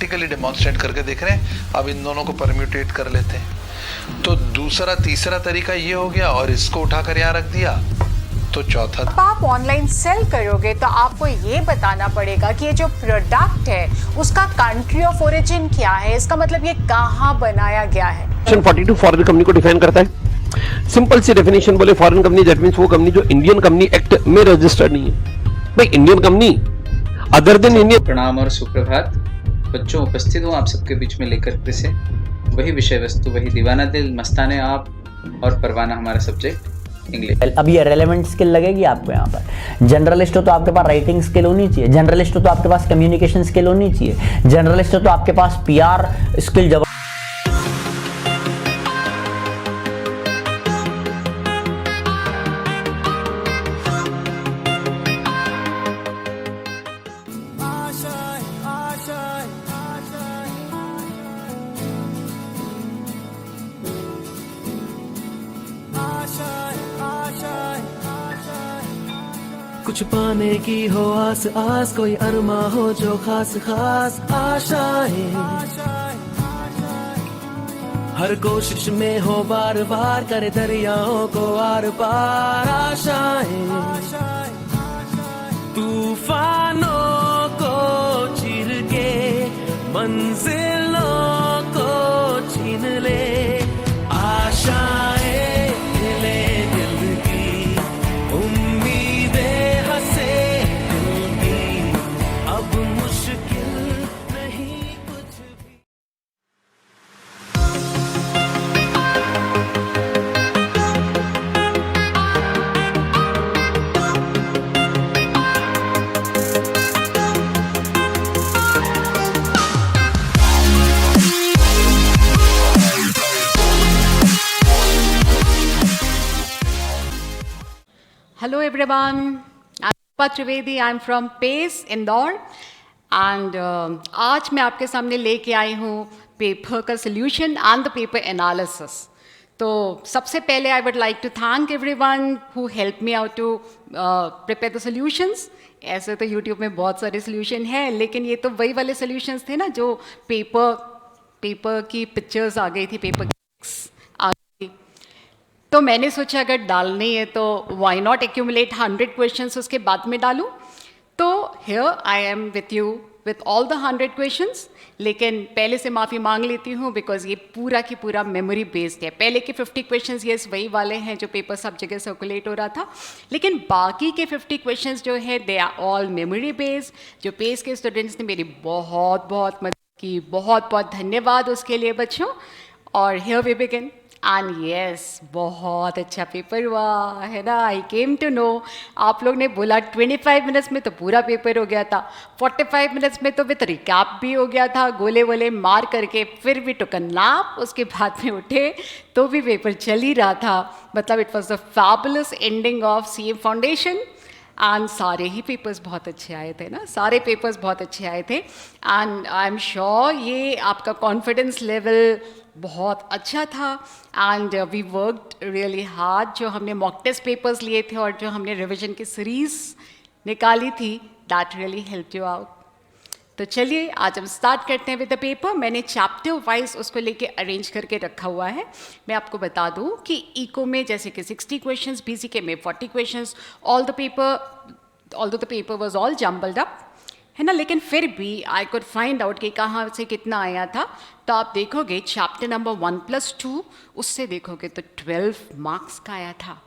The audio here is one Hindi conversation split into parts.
प्रैक्टिकली डेमोन्स्ट्रेट करके देख रहे हैं। अब इन दोनों को परम्यूटेट कर लेते हैं। तो दूसरा तीसरा तरीका ये हो गया और इसको उठाकर यहाँ रख दिया। तो चौथा, आप ऑनलाइन सेल करोगे तो आपको ये बताना पड़ेगा कि ये जो प्रोडक्ट है उसका कंट्री ऑफ ओरिजिन क्या है, इसका मतलब ये कहाँ बनाया गया है। सेक्शन 42 फॉरेन कंपनी को डिफाइन करता है। सिंपल सी डेफिनेशन बोले फॉरेन कंपनी दैट मींस वो कंपनी जो इंडियन कंपनी एक्ट में रजिस्टर्ड नहीं है। भाई Indian company other than Indian. प्रणाम और सुप्रभात बच्चों, उपस्थित हूँ आप सबके बीच में लेकर फिर से वही विषय वस्तु, वही दीवाना दिल, मस्ताने आप और परवाना हमारा सब्जेक्ट इंग्लिश। अब ये रेलेवेंट स्किल लगेगी आपको यहाँ पर। जनरलिस्ट हो तो आपके पास राइटिंग स्किल होनी चाहिए, जनरलिस्ट हो तो आपके पास कम्युनिकेशन स्किल होनी चाहिए, जनरलिस्ट हो तो आपके पास पीआर स्किल जब कुछ पाने की हो आस आस, कोई अरमा हो जो खास खास आशाएं, हर कोशिश में हो बार बार करे दरियाओं को आर पार आशाएं, तूफानों को चीर के मंजिलों को छीन ले आशाएं, ले दिल की उम्मीदें हंसे दिल की, अब मुश्किल नहीं कुछ भी। Hello everyone, I'm Rupa Trivedi, I'm from PACE Indore and आज मैं आपके सामने लेके आई हूँ पेपर का solution and the paper analysis. तो सबसे पहले I would like to thank everyone who help me out to prepare the solutions. ऐसे तो यूट्यूब में बहुत सारे सोल्यूशन हैं, लेकिन ये तो वही वाले सोल्यूशंस थे ना जो पेपर की पिक्चर्स आ गई थी, पेपर आ गई। तो मैंने सोचा अगर डालनी है तो वाई नॉट एक्यूमुलेट 100 क्वेश्चंस उसके बाद में डालूं। तो here I am with you with all the 100 questions, लेकिन पहले से माफ़ी मांग लेती हूँ बिकॉज ये पूरा की पूरा मेमोरी बेस्ड है। पहले के 50 क्वेश्चंस ये वही वाले हैं जो पेपर सब जगह सर्कुलेट हो रहा था, लेकिन बाकी के 50 क्वेश्चंस जो है they are all memory based. जो पेस के स्टूडेंट्स ने मेरी बहुत बहुत मदद की, बहुत बहुत धन्यवाद उसके लिए बच्चों। और here we begin and yes, बहुत अच्छा पेपर हुआ है ना। आई केम टू नो, आप लोग ने बोला 25 मिनट्स में तो पूरा पेपर हो गया था, 45 मिनट्स में तो विथ रिकैप भी हो गया था, गोले वोले मार करके फिर भी टुक अ नैप, उसके बाद में उठे तो भी पेपर चल ही रहा था। मतलब it was the fabulous ending of CA foundation and सारे ही पेपर्स बहुत अच्छे आए थे ना, सारे पेपर्स बहुत अच्छे आए थे। एंड आई एम श्योर ये आपका कॉन्फिडेंस लेवल बहुत अच्छा था and we worked really hard. जो हमने मॉक टेस्ट पेपर्स लिए थे और जो हमने रिवीजन की सीरीज निकाली थी, that really help you out. तो चलिए आज हम स्टार्ट करते हैं विद द पेपर। मैंने चैप्टर वाइज उसको लेके अरेंज करके रखा हुआ है। मैं आपको बता दूं कि इको में जैसे कि 60 क्वेश्चंस, BCK में 40 questions, although the paper was all jumbled up है ना, लेकिन फिर भी आई कुड फाइंड आउट कि कहाँ से कितना आया था। तो आप देखोगे चैप्टर नंबर 1+2 उससे देखोगे तो 12 मार्क्स का आया था।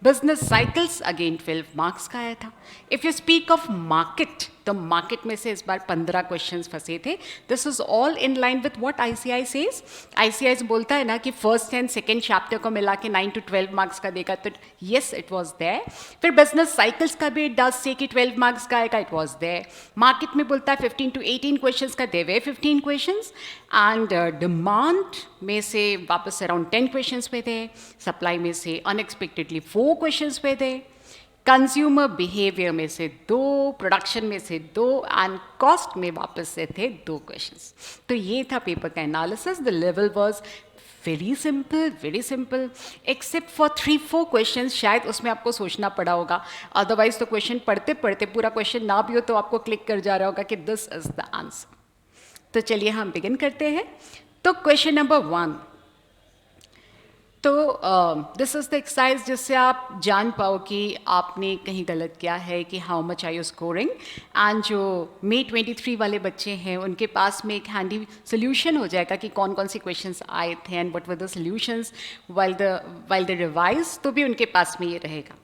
बिजनेस साइकिल्स अगेन 12 मार्क्स का आया था। If you speak of market, तो मार्केट में से इस बार 15 क्वेश्चंस फंसे थे। This is all in line with what ICI says. ICI बोलता है ना कि फर्स्ट एंड सेकेंड चैप्टर को मिला के 9 to 12 मार्क्स का देगा, तो येस इट वॉज देयर। फिर बिजनेस साइकिल्स का भी इट डज से कि 12 मार्क्स का आएगा, इट वॉज देयर। मार्केट में बोलता है 15 to 18 क्वेश्चंस का, दे वे 15 क्वेश्चंस। एंड डिमांड में से वापस अराउंड 10 क्वेश्चंस पे थे। सप्लाई में से अनएक्सपेक्टेडली 4 क्वेश्चंस पे थे। कंज्यूमर बिहेवियर में से 2, प्रोडक्शन में से 2 एंड कॉस्ट में वापस से थे 2 क्वेश्चंस। तो ये था पेपर का analysis. The level was very simple except for 3-4 questions. शायद उसमें आपको सोचना पड़ा होगा, अदरवाइज तो क्वेश्चन पढ़ते पढ़ते पूरा क्वेश्चन ना भी हो तो आपको क्लिक कर जा रहा होगा कि दिस इज द आंसर। तो चलिए हम बिगिन करते हैं। तो क्वेश्चन नंबर 1, तो दिस इज द एक्सरसाइज जिससे आप जान पाओ कि आपने कहीं गलत किया है कि how much are you scoring. And जो May 23 वाले बच्चे हैं उनके पास में एक हैंडी सोल्यूशन हो जाएगा कि कौन कौन से क्वेश्चंस आए थे and what were the solutions while the revise, तो भी उनके पास में ये रहेगा।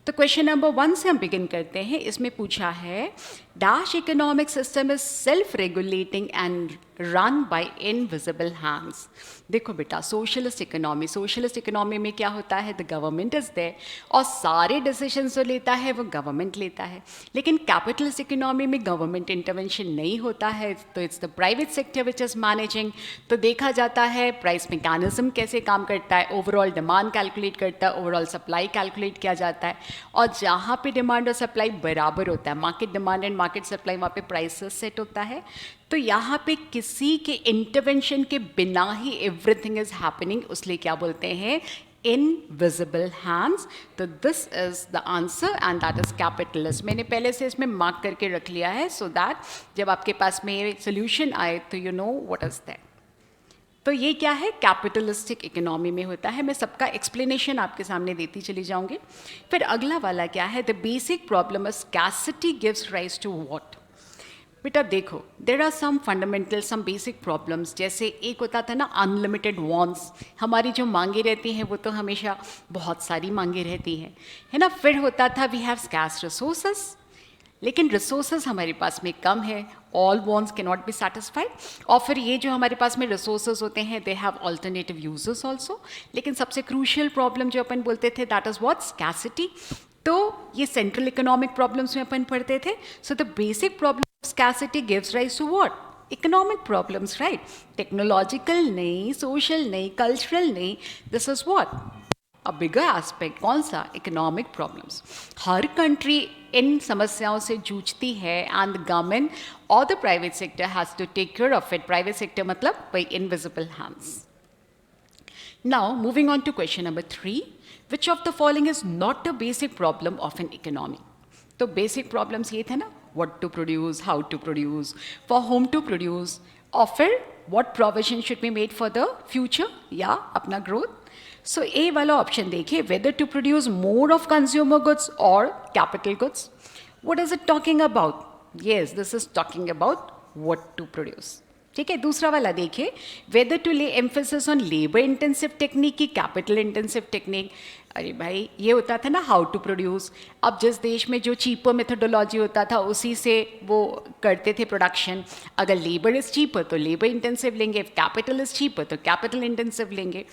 तो क्वेश्चन नंबर 1 से हम बिगिन करते हैं। इसमें पूछा है dash economic system is self regulating and run by invisible hands. देखो बेटा, सोशलिस्ट इकोनॉमी में क्या होता है, द गवर्नमेंट इज देयर और सारे डिसीजन जो लेता है वो गवर्नमेंट लेता है। लेकिन कैपिटलिस्ट इकोनॉमी में गवर्नमेंट इंटरवेंशन नहीं होता है, तो it's the private sector which is managing. तो देखा जाता है प्राइस मैकेनिज्म कैसे काम करता है, ओवरऑल डिमांड कैलकुलेट करता है, ओवरऑल सप्लाई कैलकुलेट किया जाता है, और जहाँ पे डिमांड और सप्लाई बराबर होता है, market demand and market supply, वहाँ पे प्राइसेस सेट होता है। तो यहाँ पे किसी के इंटरवेंशन के बिना ही एवरीथिंग इज हैपनिंग, उसलिए क्या बोलते हैं, इनविजिबल हैंड्स। तो this is the answer and that is capitalist. मैंने पहले से इसमें मार्क करके रख लिया है सो दैट जब आपके पास में सोल्यूशन आए तो you know what is that. तो ये क्या है, कैपिटलिस्टिक इकोनॉमी में होता है। मैं सबका एक्सप्लेनेशन आपके सामने देती चली जाऊंगी। फिर अगला वाला क्या है, the basic problem is scarcity gives rise to what. बेटा देखो, there are some fundamental some basic problems, जैसे एक होता था ना अनलिमिटेड वॉन्ट्स, हमारी जो मांगे रहती हैं वो तो हमेशा बहुत सारी मांगे रहती हैं, है ना। फिर होता था वी हैव स्कैर्स रिसोर्सेस, लेकिन रिसोर्सेज हमारे पास में कम है, all wants can not be satisfied. और फिर ये जो हमारे पास में रिसोर्सेज होते हैं they have alternative uses also. लेकिन सबसे क्रूशियल प्रॉब्लम जो अपन बोलते थे दैट इज व्हाट, स्कैर्सिटी। तो ये सेंट्रल इकोनॉमिक प्रॉब्लम्स में अपन पढ़ते थे। So the basic problem scarcity gives rise to what? Economic problems, right? Technological नहीं, social नहीं, cultural नहीं, this is what? A bigger aspect, कौन सा? Economic problems. हर country इन समस्याओं से जूझती है and the government or the private sector has to take care of it. Private sector मतलब by invisible hands. Now, moving on to question number 3. Which of the following is not a basic problem of an economy? तो basic problems ये थे ना, what to produce, how to produce, for whom to produce, और फिर what provision should be made for the future या अपना growth. So A वाला ऑप्शन देखिए, whether to produce more of consumer goods or capital goods. What is it talking about? Yes, this is talking about what to produce. ठीक है। दूसरा वाला देखिए, वेदर टू ले emphasis on labour intensive technique की कैपिटल इंटेंसिव टेक्निक। अरे भाई, ये होता था ना हाउ टू प्रोड्यूस। अब जिस देश में जो चीपर मेथोडोलॉजी होता था उसी से वो करते थे प्रोडक्शन। अगर लेबर इज़ चीपर तो लेबर इंटेंसिव लेंगे, इफ कैपिटल इज़ चीपर तो कैपिटल इंटेंसिव लेंगे।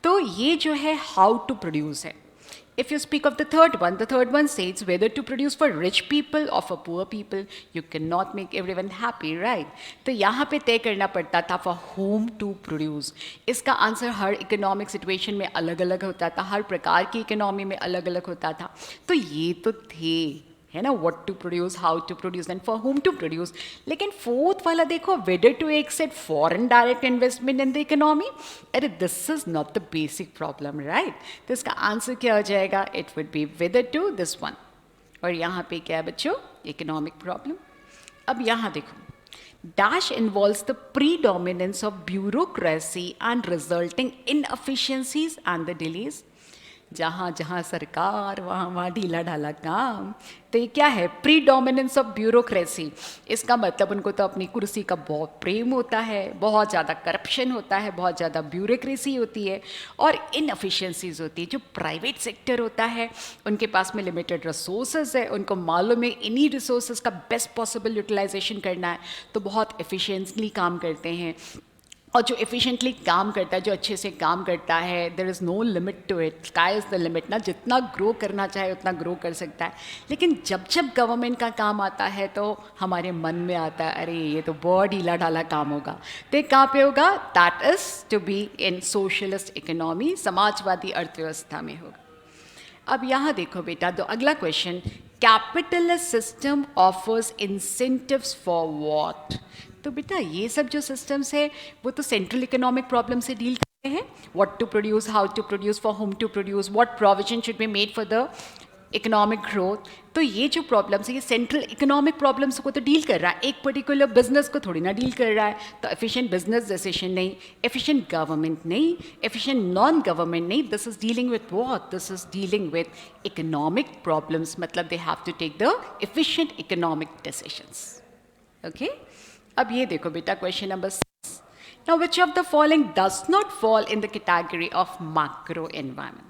तो ये जो है हाउ टू प्रोड्यूस है। If you speak of the third one says whether to produce for rich people or for poor people. You cannot make everyone happy, right? तो यहाँ पे तय करना पड़ता था for whom to produce. इसका आंसर हर इकोनॉमिक सिचुएशन में अलग अलग होता था, हर प्रकार की इकोनॉमी में अलग अलग होता था। तो ये तो थे, है ना, what to produce, how to produce and for whom to produce. लेकिन फोर्थ वाला देखो, whether to accept foreign direct investment in the economy. अरे this is not the basic problem, right? तो इसका आंसर क्या हो जाएगा? It would be whether to this one. और यहाँ पे क्या है बच्चों? Economic problem. अब यहाँ देखो, dash involves the predominance of bureaucracy and resulting inefficiencies and the delays. जहाँ जहाँ सरकार वहाँ वहाँ ढीला ढाला काम। तो ये क्या है? Predominance of bureaucracy. इसका मतलब उनको तो अपनी कुर्सी का बहुत प्रेम होता है, बहुत ज़्यादा करप्शन होता है, बहुत ज़्यादा ब्यूरोक्रेसी होती है और इनएफिशिएंसीज होती है। जो प्राइवेट सेक्टर होता है उनके पास में लिमिटेड रिसोर्सेज है, उनको मालूम है इन्हीं रिसोर्सेज का बेस्ट पॉसिबल यूटिलाइजेशन करना है, तो बहुत एफिशिएंटली काम करते हैं। और जो एफिशिएंटली काम करता है, जो अच्छे से काम करता है, there is no limit to it, sky is the limit ना, जितना ग्रो करना चाहे उतना ग्रो कर सकता है। लेकिन जब जब गवर्नमेंट का काम आता है तो हमारे मन में आता है अरे ये तो बहुत ढीला ढाला काम होगा। तो कहाँ पे होगा? That is to be in socialist economy, समाजवादी अर्थव्यवस्था में होगा। अब यहाँ देखो बेटा, तो अगला question, capitalist system offers incentives for what. तो बेटा ये सब जो सिस्टम्स है वो तो सेंट्रल इकोनॉमिक प्रॉब्लम से डील करते हैं। What to produce, how to produce, for whom to produce, what provision should be made for the economic growth, तो ये जो प्रॉब्लम्स है ये सेंट्रल इकोनॉमिक प्रॉब्लम्स को तो डील कर रहा है, एक पर्टिकुलर बिजनेस को थोड़ी ना डील कर रहा है। तो एफिशिएंट बिजनेस डिसीजन नहीं, एफिशिएंट गवर्नमेंट नहीं, एफिशिएंट नॉन गवर्नमेंट नहीं, this is dealing with what, this is dealing with economic problems, मतलब they have to take the efficient economic decisions. Okay, अब ये देखो बेटा question number 6, now which of the following does not fall in the category of macro environment.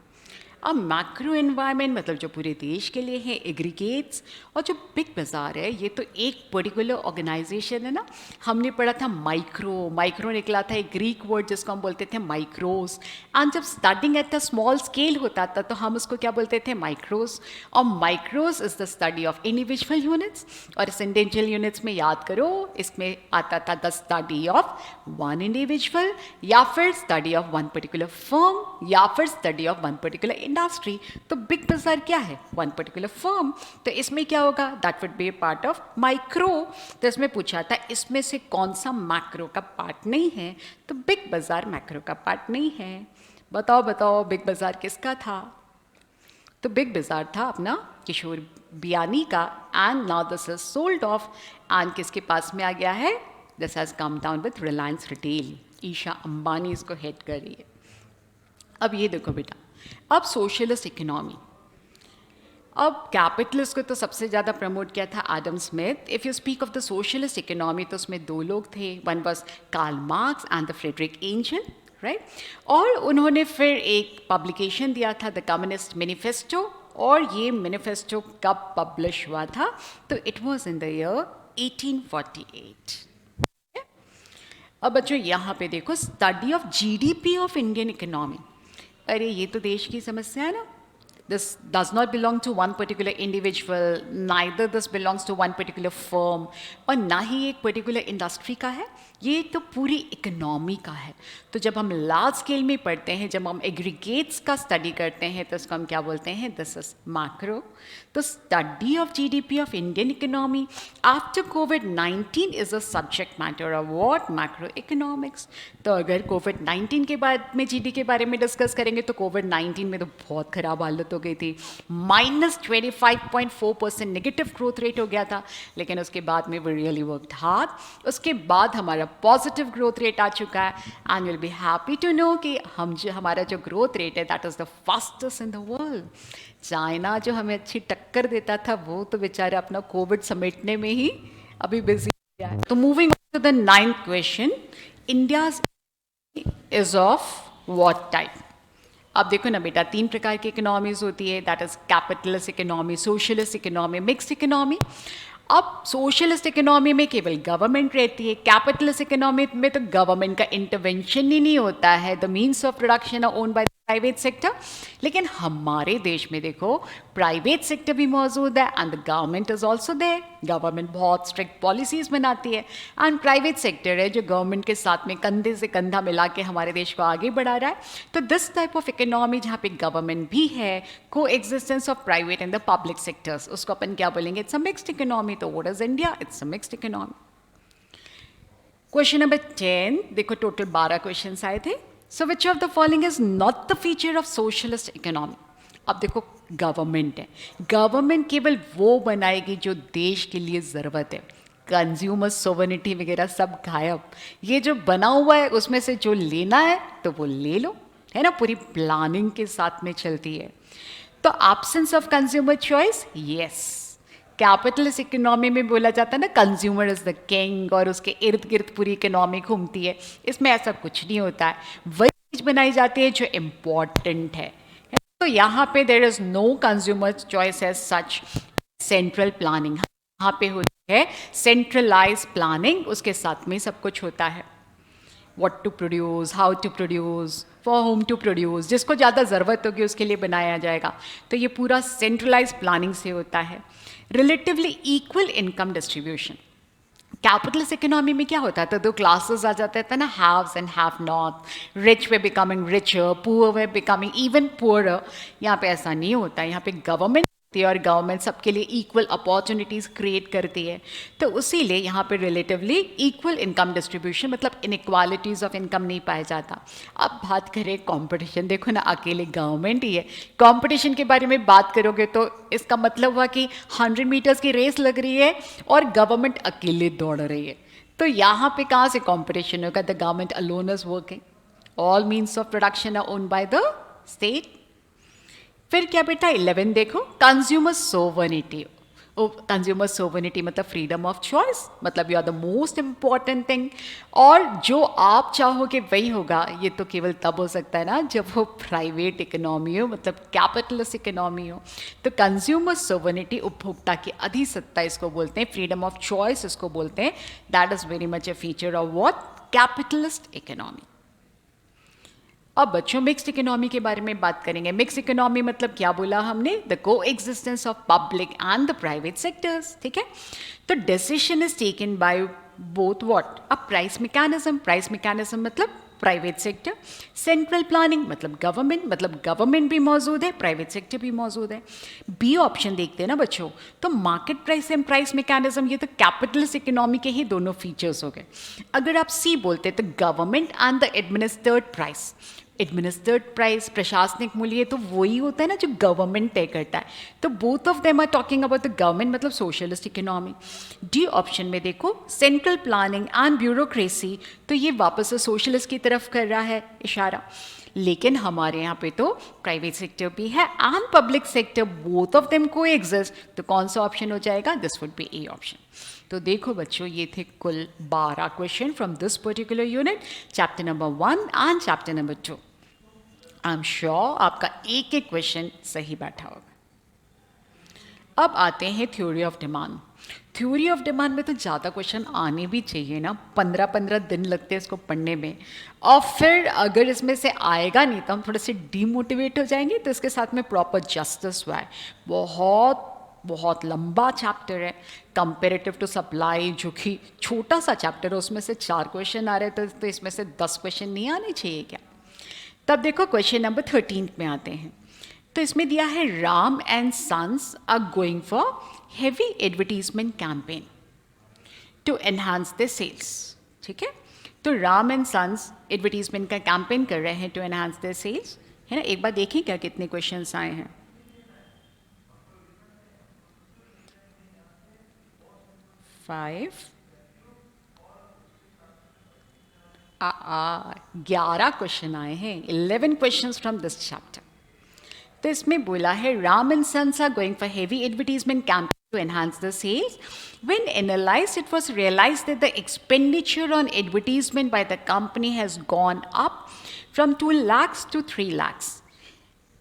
अब मैक्रो एनवायरनमेंट मतलब जो पूरे देश के लिए है, एग्रीगेट्स, और जो बिग बाज़ार है ये तो एक पर्टिकुलर ऑर्गेनाइजेशन है ना। हमने पढ़ा था माइक्रो, माइक्रो निकला था एक ग्रीक वर्ड जिसको हम बोलते थे माइक्रोस, एंड जब starting at the small scale होता था तो हम उसको क्या बोलते थे, माइक्रोस। और micros is the study of individual units, और इस इंडिविजुअल यूनिट्स में याद करो इसमें आता था the study of one individual, या फिर study of one particular firm, या फिर study of one particular industry. तो बिग बाजार क्या है, वन पर्टिकुलर फर्म, तो इसमें क्या होगा, that would be A part of micro. तो इसमें पूछा था इसमें से कौन सा मैक्रो का पार्ट नहीं है, तो बिग बाजार मैक्रो का पार्ट नहीं है। बताओ बताओ बिग बाजार किसका था, तो बिग बाजार था अपना किशोर बियानी का, and now this is sold off, and किसके पास में आ गया है, this has come down with Reliance Retail, Isha Ambani इसको हेड कर रही है। अब ये देखो बेटा, अब सोशलिस्ट इकोनॉमी, अब कैपिटलिस्ट को तो सबसे ज़्यादा प्रमोट किया था Adam Smith. If you speak of the socialist economy तो उसमें दो लोग थे, one was Karl Marx and the Frederick Engel, right. और उन्होंने फिर एक पब्लिकेशन दिया था द कम्युनिस्ट मैनिफेस्टो, और ये मैनिफेस्टो कब पब्लिश हुआ था, तो it was in the year 1848। अब बच्चों यहाँ पे देखो, study of GDP of Indian economy, अरे ये तो देश की समस्या है ना। This does not belong to one particular individual, neither this belongs to one particular firm, और ना ही एक पर्टिकुलर इंडस्ट्री का है, ये तो पूरी इकोनॉमी का है। तो जब हम लार्ज स्केल में पढ़ते हैं, जब हम एग्रीगेट्स का स्टडी करते हैं, तो इसको हम क्या बोलते हैं, दिस इज मैक्रो। तो study of GDP of Indian economy after covid is a subject matter of what, macro economics. तो अगर कोविड-19 के बाद में जीडी के बारे में डिस्कस करेंगे तो कोविड-19 में तो बहुत ख़राब हालत हो गई थी, -25.4% नेगेटिव ग्रोथ रेट हो गया था, लेकिन उसके बाद में वी रियली वर्कड हार्ड। उसके बाद हमारा पॉजिटिव ग्रोथ रेट आ चुका है, and will be happy to know कि हमारा जो ग्रोथ रेट है that is the fastest in the world. China जो हमें अच्छी टक्कर देता था वो तो बेचारा अपना कोविड समेटने में ही अभी बिजी है। तो moving on to the 9th question, India is of what type. अब देखो ना बेटा, 3 प्रकार की इकोनॉमीज होती है, that is capitalist economy, socialist economy, mixed economy. अब सोशलिस्ट इकोनॉमी में केवल गवर्नमेंट रहती है, कैपिटलिस्ट इकोनॉमी में तो गवर्नमेंट का इंटरवेंशन ही नहीं होता है, the means of production are owned by private sector. लेकिन हमारे देश में देखो प्राइवेट सेक्टर भी मौजूद है, and the government is also there. Government बहुत स्ट्रिक्ट पॉलिसीज बनाती है, एंड प्राइवेट सेक्टर है जो गवर्नमेंट के साथ में कंधे से कंधा मिला के हमारे देश को आगे बढ़ा रहा है। तो दिस टाइप ऑफ इकोनॉमी जहाँ पे गवर्नमेंट भी है, को existence of private and the public sectors, उसको अपन क्या बोलेंगे, इट्स अ मिक्स्ड इकोनॉमी। तो what is India, it's a mixed economy. Question number 10, देखो टोटल 12 क्वेश्चन आए थे। So which of the following is not the feature of socialist economy? अब देखो गवर्नमेंट है, गवर्नमेंट केवल वो बनाएगी जो देश के लिए ज़रूरत है, कंज्यूमर सोवरेनिटी वगैरह सब गायब। ये जो बना हुआ है उसमें से जो लेना है तो वो ले लो, है ना, पूरी प्लानिंग के साथ में चलती है। तो absence of consumer choice, yes. Capitalist economy में बोला जाता है ना, कंज्यूमर इज द किंग, और उसके इर्द गिर्द पूरी इकोनॉमी घूमती है। इसमें ऐसा कुछ नहीं होता है, वही चीज़ बनाई जाती है जो इम्पॉर्टेंट है। तो यहाँ पे there is no consumer choice as such. Central planning यहाँ पे होती है, सेंट्रलाइज प्लानिंग, उसके साथ में सब कुछ होता है। What to produce, how to produce, for whom to produce, जिसको ज़्यादा ज़रूरत होगी उसके लिए बनाया जाएगा। तो ये पूरा सेंट्रलाइज प्लानिंग से होता है। Relatively equal income distribution, capitalist economy में क्या होता है, तो 2 क्लासेस आ जाते थे ना, haves and have not, rich वे बिकमिंग रिचर, पुअर वे बिकमिंग इवन पुअरर। यहाँ पे ऐसा नहीं होता है, यहाँ पे गवर्नमेंट सकती है और गवर्नमेंट सबके लिए इक्वल अपॉर्चुनिटीज़ क्रिएट करती है, तो उसीलिए यहाँ पे रिलेटिवली इक्वल इनकम डिस्ट्रीब्यूशन मतलब इनइक्वालिटीज़ ऑफ इनकम नहीं पाया जाता। अब बात करें कंपटीशन, देखो ना अकेले गवर्नमेंट ही है, कंपटीशन के बारे में बात करोगे तो इसका मतलब हुआ कि 100 मीटर्स की रेस लग रही है और गवर्नमेंट अकेले दौड़ रही है, तो यहाँ पे कहाँ से कंपटीशन होगा? The government alone is working, all means of production are owned by the state. फिर क्या बेटा 11 देखो, कंज्यूमर सोवर्निटी। कंज्यूमर सोवर्निटी मतलब फ्रीडम ऑफ चॉइस, मतलब you are the most important thing, और जो आप चाहोगे वही होगा। ये तो केवल तब हो सकता है ना जब वो प्राइवेट इकोनॉमी हो, मतलब कैपिटलिस्ट इकोनॉमी हो। तो कंज्यूमर सोवर्निटी, उपभोक्ता की अधिसत्ता इसको बोलते हैं, फ्रीडम ऑफ चॉइस इसको बोलते हैं। That is very much a feature of what? Capitalist economy. अब बच्चों मिक्स्ड इकोनॉमी के बारे में बात करेंगे। मिक्स्ड इकोनॉमी मतलब क्या बोला हमने? द को existence of public and the private sectors, ठीक है। तो decision is taken by both what? A price mechanism, price mechanism मतलब प्राइवेट सेक्टर। सेंट्रल प्लानिंग मतलब गवर्नमेंट भी मौजूद है, प्राइवेट सेक्टर भी मौजूद है। बी ऑप्शन देखते हैं ना बच्चों, तो market price and price mechanism, ये तो कैपिटलिस्ट इकोनॉमी के ही दोनों फीचर्स हो गए। अगर आप सी बोलते तो government and the administered price, administered price प्रशासनिक मूल्य तो वही होता है ना जो गवर्नमेंट तय करता है, तो both of them are talking about the government मतलब सोशलिस्ट इकोनॉमी। डी ऑप्शन में देखो सेंट्रल प्लानिंग एंड ब्यूरोक्रेसी, तो ये वापस से सोशलिस्ट की तरफ कर रहा है इशारा, लेकिन हमारे यहाँ पे तो प्राइवेट सेक्टर भी है and public sector, both of them को एग्जिस्ट, तो कौन सा ऑप्शन हो जाएगा? This would be A option. तो देखो बच्चों ये थे कुल 12 question from this particular unit, chapter number 1 and chapter number 2। I am sure आपका एक एक क्वेश्चन सही बैठा होगा। अब आते हैं theory of demand. Theory of demand में तो ज़्यादा क्वेश्चन आने भी चाहिए ना, 15-15 दिन लगते हैं इसको पढ़ने में, और फिर अगर इसमें से आएगा नहीं तो हम थोड़े से डीमोटिवेट हो जाएंगे। तो इसके साथ में प्रॉपर जस्टिस हुआ है, बहुत लंबा चैप्टर है कंपेरेटिव टू सप्लाई, जो कि छोटा सा चैप्टर है, उसमें से 4 क्वेश्चन आ रहे थे, तो इसमें से 10 क्वेश्चन नहीं आने चाहिए क्या? तब देखो क्वेश्चन नंबर 13 में आते हैं। तो इसमें दिया है Ram and sons are going for heavy advertisement campaign to enhance the sales, ठीक है। तो राम एंड सन्स एडवर्टीजमेंट का कैंपेन कर रहे हैं टू एनहांस द सेल्स, है ना। एक बार देखिए क्या कितने क्वेश्चंस आए हैं। 5 11 क्वेश्चन आए हैं, 11 क्वेश्चंस फ्रॉम दिस चैप्टर। तो इसमें बोला है Ram and sons are going for heavy advertisement campaign to enhance the sales. When analyzed, it was realized that the expenditure on advertisement by the company has gone up from 2 lakhs to 3 lakhs.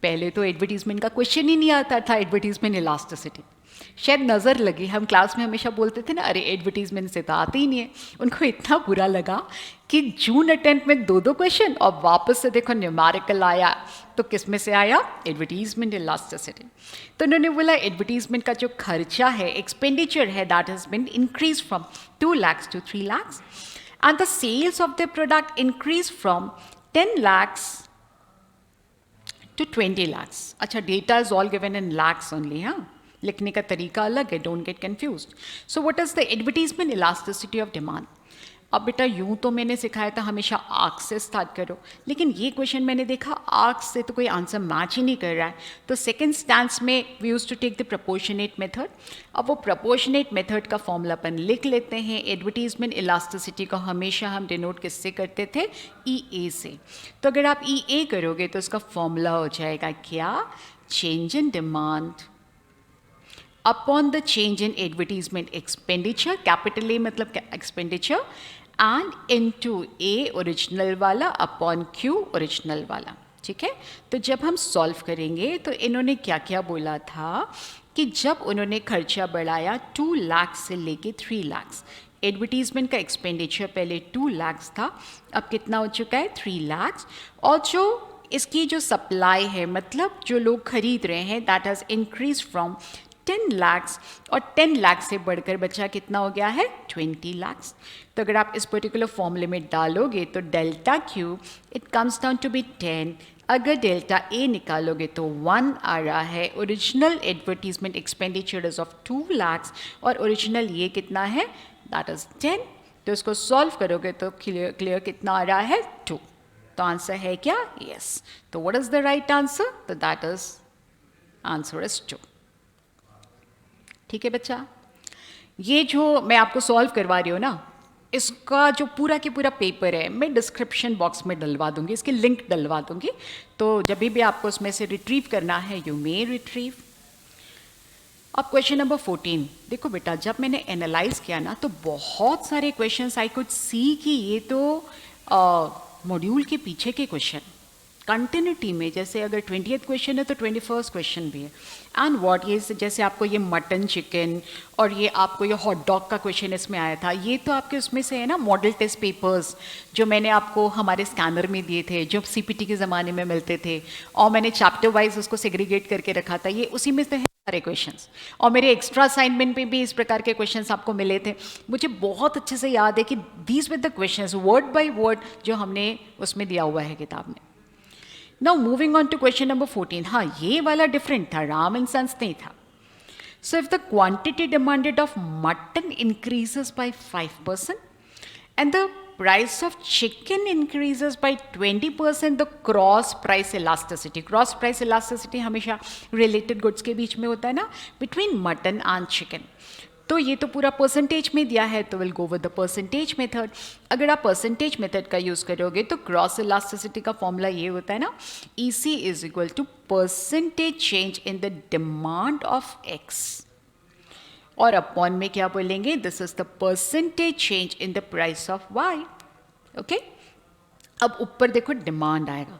पहले तो एडवर्टीजमेंट का क्वेश्चन ही नहीं आता था, एडवर्टीजमेंट इलास्टिसिटी शायद नज़र लगी। हम क्लास में हमेशा बोलते थे ना, अरे एडवर्टीजमेंट से तो आते ही नहीं है। उनको इतना बुरा लगा कि जून अटेम्प्ट में 2 क्वेश्चन और वापस से देखो न्यूमेरिकल आया, तो किस में से आया? Advertisement elasticity. तो उन्होंने बोला एडवर्टीजमेंट का जो खर्चा है, एक्सपेंडिचर है, that has been increase from 2 lakhs to 3 lakhs and the sales of the product increase from 10 lakhs to 20 lakhs. अच्छा, data is all given in lakhs only, हाँ, लिखने का तरीका अलग है, don't get confused. So what is the advertisement elasticity of demand? अब बेटा यूं तो मैंने सिखाया था हमेशा आर्क से स्टार्ट करो, लेकिन ये क्वेश्चन मैंने देखा आर्क से तो कोई आंसर मैच ही नहीं कर रहा है। तो सेकंड स्टैंस में we used to take the proportionate method. अब वो प्रोपोर्शनेट मेथड का फॉर्मूला अपन लिख लेते हैं। एडवर्टीजमेंट इलास्टिसिटी को हमेशा हम डिनोट किससे करते थे? EA से। तो अगर आप EA करोगे तो इसका फॉर्मूला हो जाएगा क्या? Change in demand upon the change in advertisement expenditure, capital A मतलब expenditure, and into A original वाला अपॉन Q ओरिजिनल वाला, ठीक है। तो जब हम सॉल्व करेंगे तो इन्होंने क्या क्या बोला था कि जब उन्होंने खर्चा बढ़ाया 2 लाख से लेके 3 लाख, एडवर्टीजमेंट का एक्सपेंडिचर पहले 2 लाख था, अब कितना हो चुका है? 3 लाख। और जो इसकी जो सप्लाई है, मतलब जो लोग खरीद रहे हैं, that has increase from 10 lakhs, और 10 लाख से बढ़कर बचा कितना हो गया है? 20 lakhs। तो अगर आप इस पर्टिकुलर फॉर्मूले में डालोगे तो delta Q it comes down to be 10 अगर डेल्टा ए निकालोगे तो 1 आ रहा है, original advertisement expenditure is of 2 lakhs और ओरिजिनल ये कितना है, दैट इज 10। तो इसको सॉल्व करोगे तो क्लियर कितना आ रहा है, 2। तो आंसर है क्या, यस। तो what is the right answer, तो दैट इज आंसर इज 2। ठीक है बच्चा, ये जो मैं आपको सॉल्व करवा रही हूँ ना, इसका जो पूरा के पूरा पेपर है मैं डिस्क्रिप्शन बॉक्स में डलवा दूंगी, इसकी लिंक डलवा दूंगी। तो जब भी आपको उसमें से रिट्रीव करना है यू मे रिट्रीव। अब क्वेश्चन नंबर 14 देखो बेटा, जब मैंने एनालाइज किया ना तो बहुत सारे क्वेश्चंस आई कुड सी कि ये तो मॉड्यूल के पीछे के क्वेश्चन कंटिन्यूटी में, जैसे अगर 20th क्वेश्चन है तो 21st क्वेश्चन भी है। एंड व्हाट ये जैसे आपको ये मटन चिकन और ये आपको ये हॉट डॉग का क्वेश्चन इसमें आया था, ये तो आपके उसमें से है ना मॉडल टेस्ट पेपर्स जो मैंने आपको हमारे स्कैनर में दिए थे, जो सीपीटी के ज़माने में मिलते थे, और मैंने चैप्टर वाइज उसको सेग्रीगेट करके रखा था, ये उसी में से है सारे क्वेश्चंस। और मेरे एक्स्ट्रा असाइनमेंट में भी इस प्रकार के क्वेश्चंस आपको मिले थे। मुझे बहुत अच्छे से याद है कि these with the questions word by word जो हमने उसमें दिया हुआ है किताब में। Now moving on to question number 14, हाँ ये वाला डिफरेंट था, राम एंड सन्स नहीं था। So if the quantity demanded of mutton increases by 5% and the price of chicken increases by 20%, the cross price elasticity हमेशा related goods के बीच में होता है ना, between mutton and chicken। तो ये तो पूरा परसेंटेज में दिया है, तो will go with the percentage method. अगर आप परसेंटेज मेथड का यूज़ करोगे तो क्रॉस इलास्टिसिटी का फॉर्मूला ये होता है ना, EC is equal to percentage change in the demand of X, और अपॉन में क्या बोलेंगे, this is the percentage change in the price of Y। Okay, अब ऊपर देखो डिमांड आएगा,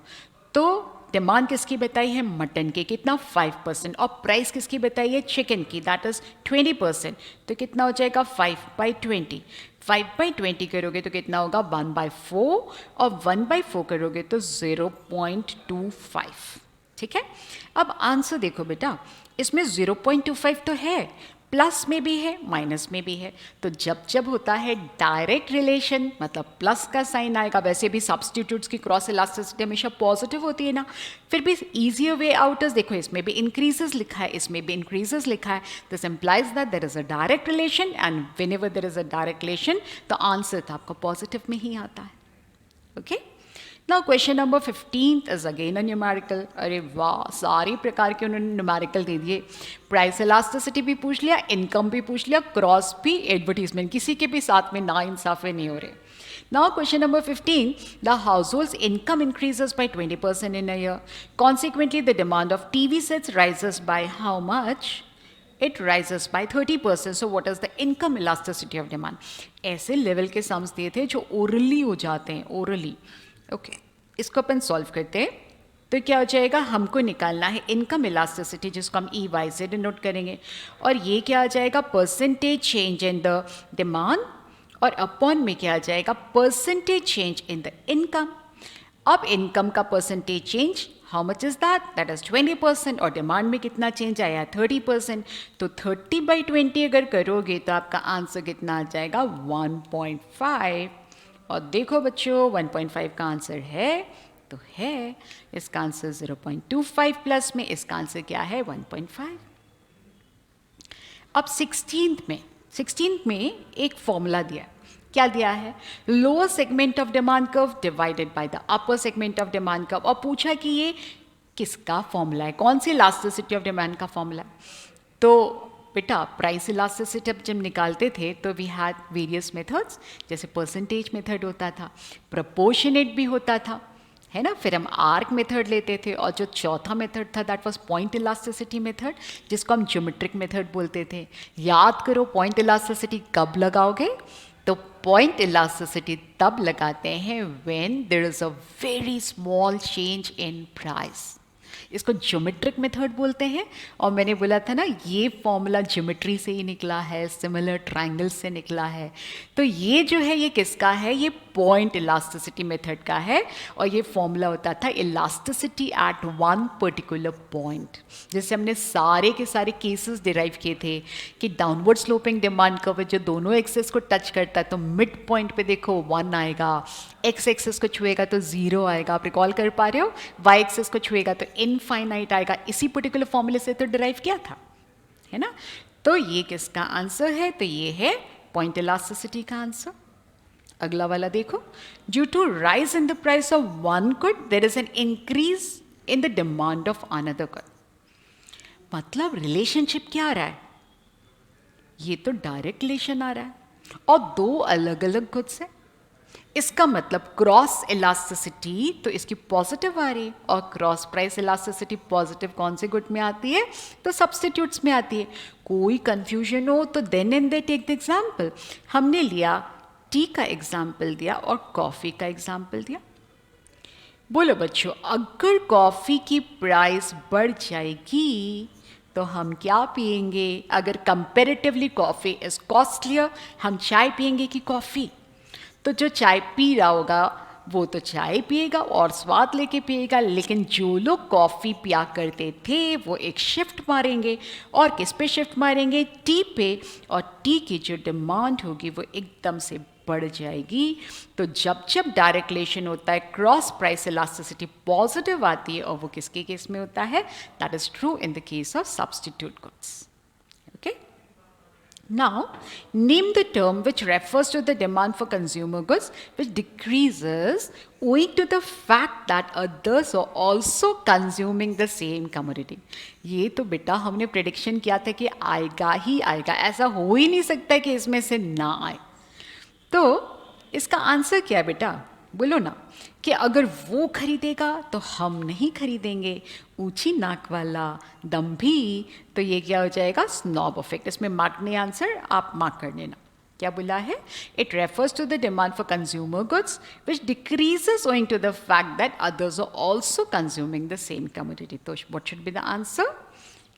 तो डिमांड किसकी बताई है, मटन के, कितना 5%, और प्राइस किसकी बताई है, चिकन की, दैट इज 20%। तो कितना हो जाएगा 5/20, 5/20 करोगे तो कितना होगा 1/4, और 1/4 करोगे तो 0.25। ठीक है, अब आंसर देखो बेटा, इसमें 0.25 तो है, प्लस में भी है माइनस में भी है। तो जब होता है डायरेक्ट रिलेशन, मतलब प्लस का साइन आएगा, वैसे भी सब्स्टिट्यूट्स की क्रॉस इलास्टिसिटी हमेशा पॉजिटिव होती है ना, फिर भी इजियर वे आउट इज, देखो इसमें भी इंक्रीजेस लिखा है, इसमें भी इंक्रीजेस लिखा है, this implies that there is a direct relation, and whenever there is a direct relation तो आंसर तो आपको पॉजिटिव में ही आता है। Okay, now question number 15 is again a numerical. अरे वाह, सारी प्रकार के उन्होंने न्यूमेरिकल दे दिए, प्राइस इलास्टिसिटी भी पूछ लिया, इनकम भी पूछ लिया, क्रॉस भी, एडवर्टीजमेंट, किसी के भी साथ में ना इंसाफे नहीं हो रहे। Now question number 15, the households income increases by 20% in a year, consequently the demand of TV sets rises by how much, it rises by 30%. So what is the income elasticity of demand? ऐसे लेवल के सम्स दिए थे जो ओरली हो जाते हैं, ओरली। ओके, इसको अपन सॉल्व करते हैं। तो क्या हो जाएगा, हमको निकालना है इनकम इलास्टिसिटी, जिसको हम EY से डिनोट करेंगे, और ये क्या आ जाएगा, percentage change in the demand, और अपॉन में क्या आ जाएगा, percentage change in the income. अब इनकम का percentage change how much is that is 20%, और डिमांड में कितना चेंज आया है 30%। तो 30/20 अगर करोगे तो आपका आंसर कितना आ जाएगा 1.5। और देखो बच्चों 1.5 का आंसर है तो है, इसका आंसर 0.25 प्लस में इसका आंसर क्या है 1.5। अब 16th में एक फॉर्मूला दिया, क्या दिया है, lower segment of demand curve divided by the upper segment of demand curve, और पूछा कि ये किसका फॉर्मूला है, कौन सी इलास्टिसिटी ऑफ डिमांड का फॉर्मूला है। तो बेटा प्राइस इलास्टिसिटी जब निकालते थे तो वी हैड वेरियस मेथड्स, जैसे परसेंटेज मेथड होता था, प्रोपोर्शनेट भी होता था, है ना, फिर हम आर्क मेथड लेते थे, और जो चौथा मेथड था that was point elasticity method, जिसको हम ज्योमेट्रिक मेथड बोलते थे। याद करो पॉइंट इलास्टिसिटी कब लगाओगे, तो पॉइंट इलास्टिसिटी तब लगाते हैं when there is a very small change in price, इसको ज्योमेट्रिक मेथड बोलते हैं। और मैंने बोला था ना ये फॉर्मूला ज्योमेट्री से ही निकला है, सिमिलर ट्रायंगल से निकला है। तो ये जो है ये किसका है, ये पॉइंट इलास्टिसिटी मेथड का है और ये फॉर्मूला होता था elasticity at one particular point. जैसे हमने सारे के सारे केसेस डिराइव किए थे कि डाउनवर्ड स्लोपिंग डिमांड कर्व जो दोनों एक्सेस को टच करता है तो मिड पॉइंट पे देखो 1 आएगा, एक्स एक्सेस को छुएगा तो 0 आएगा, आप रिकॉल कर पा रहे हो, वाई एक्सेस को छुएगा तो इनफाइनाइट आएगा। इसी पर्टिकुलर फॉर्मूले से तो डिराइव किया था, है ना। तो ये किसका आंसर है? तो ये है पॉइंट इलास्टिसिटी का आंसर। अगला वाला देखो, due to rise in the price of one good there is an increase in the demand of another good. मतलब रिलेशनशिप क्या आ रहा है? ये तो डायरेक्ट रिलेशन आ रहा है और दो अलग अलग गुड्स है। इसका मतलब क्रॉस इलास्टिसिटी तो इसकी पॉजिटिव आ रही है और क्रॉस प्राइस इलास्टिसिटी पॉजिटिव कौन से गुड में आती है? तो सब्स्टिट्यूट्स में आती है। कोई कंफ्यूजन हो तो then and they take the example. हमने लिया टी का एग्जाम्पल दिया और कॉफ़ी का एग्जाम्पल दिया। बोलो बच्चों, अगर कॉफ़ी की प्राइस बढ़ जाएगी तो हम क्या पिएंगे? अगर कंपेरेटिवली कॉफ़ी इज कॉस्टलियर, हम चाय पिएंगे कि कॉफ़ी? तो जो चाय पी रहा होगा वो तो चाय पिएगा और स्वाद लेके पिएगा, लेकिन जो लोग कॉफ़ी पिया करते थे वो एक शिफ्ट मारेंगे। और किस पे शिफ्ट मारेंगे? टी पे। और टी की जो डिमांड होगी वो एकदम से बढ़ जाएगी। तो जब जब डायरेक्ट रिलेशन होता है, क्रॉस प्राइस इलास्टिसिटी पॉजिटिव आती है और वो किसके केस में होता है? That is true in the case of substitute goods. Okay, now name the term which refers to the demand for consumer goods which decreases owing to the fact that others are also consuming the same commodity। ये तो बेटा हमने प्रेडिक्शन किया था कि आएगा ही आएगा, ऐसा हो ही नहीं सकता कि इसमें से ना आए। तो इसका आंसर क्या है बेटा? बोलो ना कि अगर वो खरीदेगा तो हम नहीं खरीदेंगे। ऊंची नाक वाला दम्भी, तो ये क्या हो जाएगा? Snob effect. इसमें मार्क नहीं आंसर, आप मार्क कर लेना। क्या बोला है? It refers to the demand for consumer goods which decreases owing to the fact that others are also consuming the same commodity. तो what should be the answer?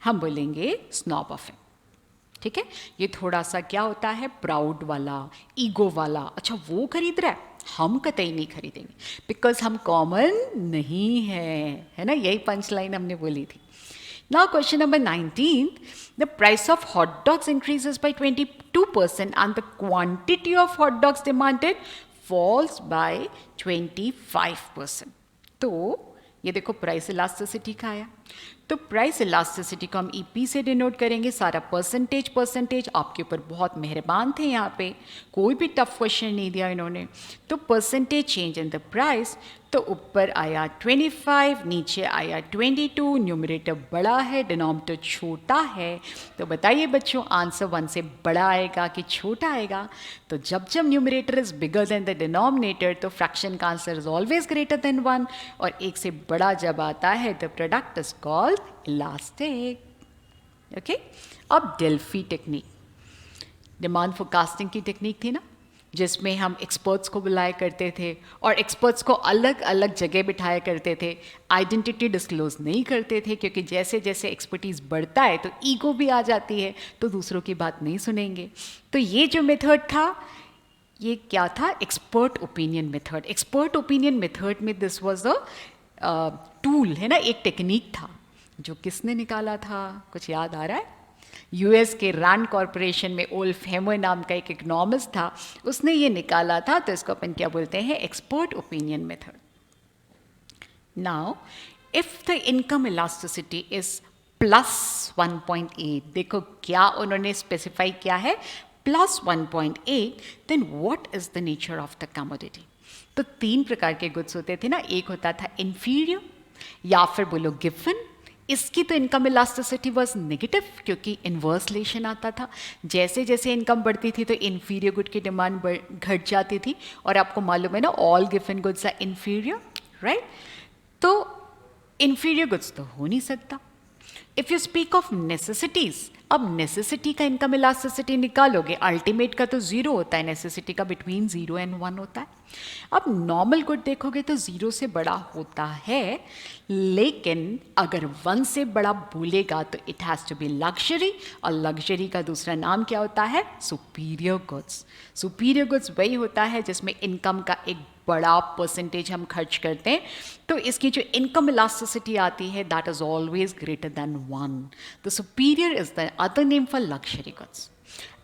हम बोलेंगे स्नॉब इफेक्ट। ठीक है, ये थोड़ा सा क्या होता है? प्राउड वाला, ईगो वाला। अच्छा, वो खरीद रहा है, हम कतई नहीं खरीदेंगे बिकॉज हम कॉमन नहीं है ना। यही पंच लाइन हमने बोली थी। Now question number 19, the price of hot dogs increases by 22% and the quantity of hot dogs demanded falls by 25%। तो ये देखो प्राइस इलास्टिसिटी का आया। तो प्राइस इलास्टिसिटी को हम ईपी से डिनोट करेंगे, सारा परसेंटेज। आपके ऊपर बहुत मेहरबान थे यहाँ पे, कोई भी टफ क्वेश्चन नहीं दिया इन्होंने। तो percentage change in the price, तो ऊपर आया 25, नीचे आया 22। न्यूमरेटर बड़ा है, डिनोमिनेटर छोटा है। तो बताइए बच्चों, आंसर 1 से बड़ा आएगा कि छोटा आएगा? तो जब जब numerator is bigger than the denominator तो फ्रैक्शन का answer is always greater than 1। और 1 से बड़ा जब आता है the product is called elastic. Okay, अब डेल्फी टेक्निक, डिमांड फोरकास्टिंग की टेक्निक थी ना, जिसमें हम एक्सपर्ट्स को बुलाया करते थे और एक्सपर्ट्स को अलग अलग जगह बिठाया करते थे। आइडेंटिटी डिस्क्लोज नहीं करते थे क्योंकि जैसे जैसे एक्सपर्टीज़ बढ़ता है तो ईगो भी आ जाती है, तो दूसरों की बात नहीं सुनेंगे। तो ये जो मेथड था, ये क्या था? Expert opinion method. Expert opinion method में दिस वाज अ टूल, है ना, एक टेक्निक था जो किसने निकाला था? कुछ याद आ रहा है? यूएस के रैंड कॉरपोरेशन में ओल्फ हेमर नाम का एक इकोनॉमिस्ट था, उसने ये निकाला था। तो इसको अपन क्या बोलते हैं? Expert opinion method. Now if the income elasticity is +1.8, देखो क्या उन्होंने स्पेसिफाई किया है, +1.8, then what is the nature of the commodity? तो 3 प्रकार के गुड्स होते थे ना, एक होता था इंफीरियर या फिर बोलो गिवन। इसकी तो इनकम इलास्टिसिटी वाज नेगेटिव क्योंकि इन्वर्स रिलेशन आता था। जैसे जैसे इनकम बढ़ती थी तो इन्फीरियर गुड की डिमांड घट जाती थी, और आपको मालूम है ना, all given goods are inferior, right? तो इन्फीरियर गुड्स तो हो नहीं सकता। If you speak of necessities अब नेसेसिटी का इनकम इलास्टिसिटी निकालोगे, अल्टीमेट का तो 0 होता है, नेसेसिटी का बिटवीन 0 एंड 1 होता है। अब नॉर्मल गुड देखोगे तो 0 से बड़ा होता है, लेकिन अगर 1 से बड़ा बोलेगा तो it has to be luxury, और लग्जरी का दूसरा नाम क्या होता है? Superior goods. सुपीरियर गुड्स वही होता है जिसमें इनकम का एक बड़ा परसेंटेज हम खर्च करते हैं, तो इसकी जो इनकम इलास्टिसिटी आती है that is always greater than 1। The superior is the other name for luxury goods.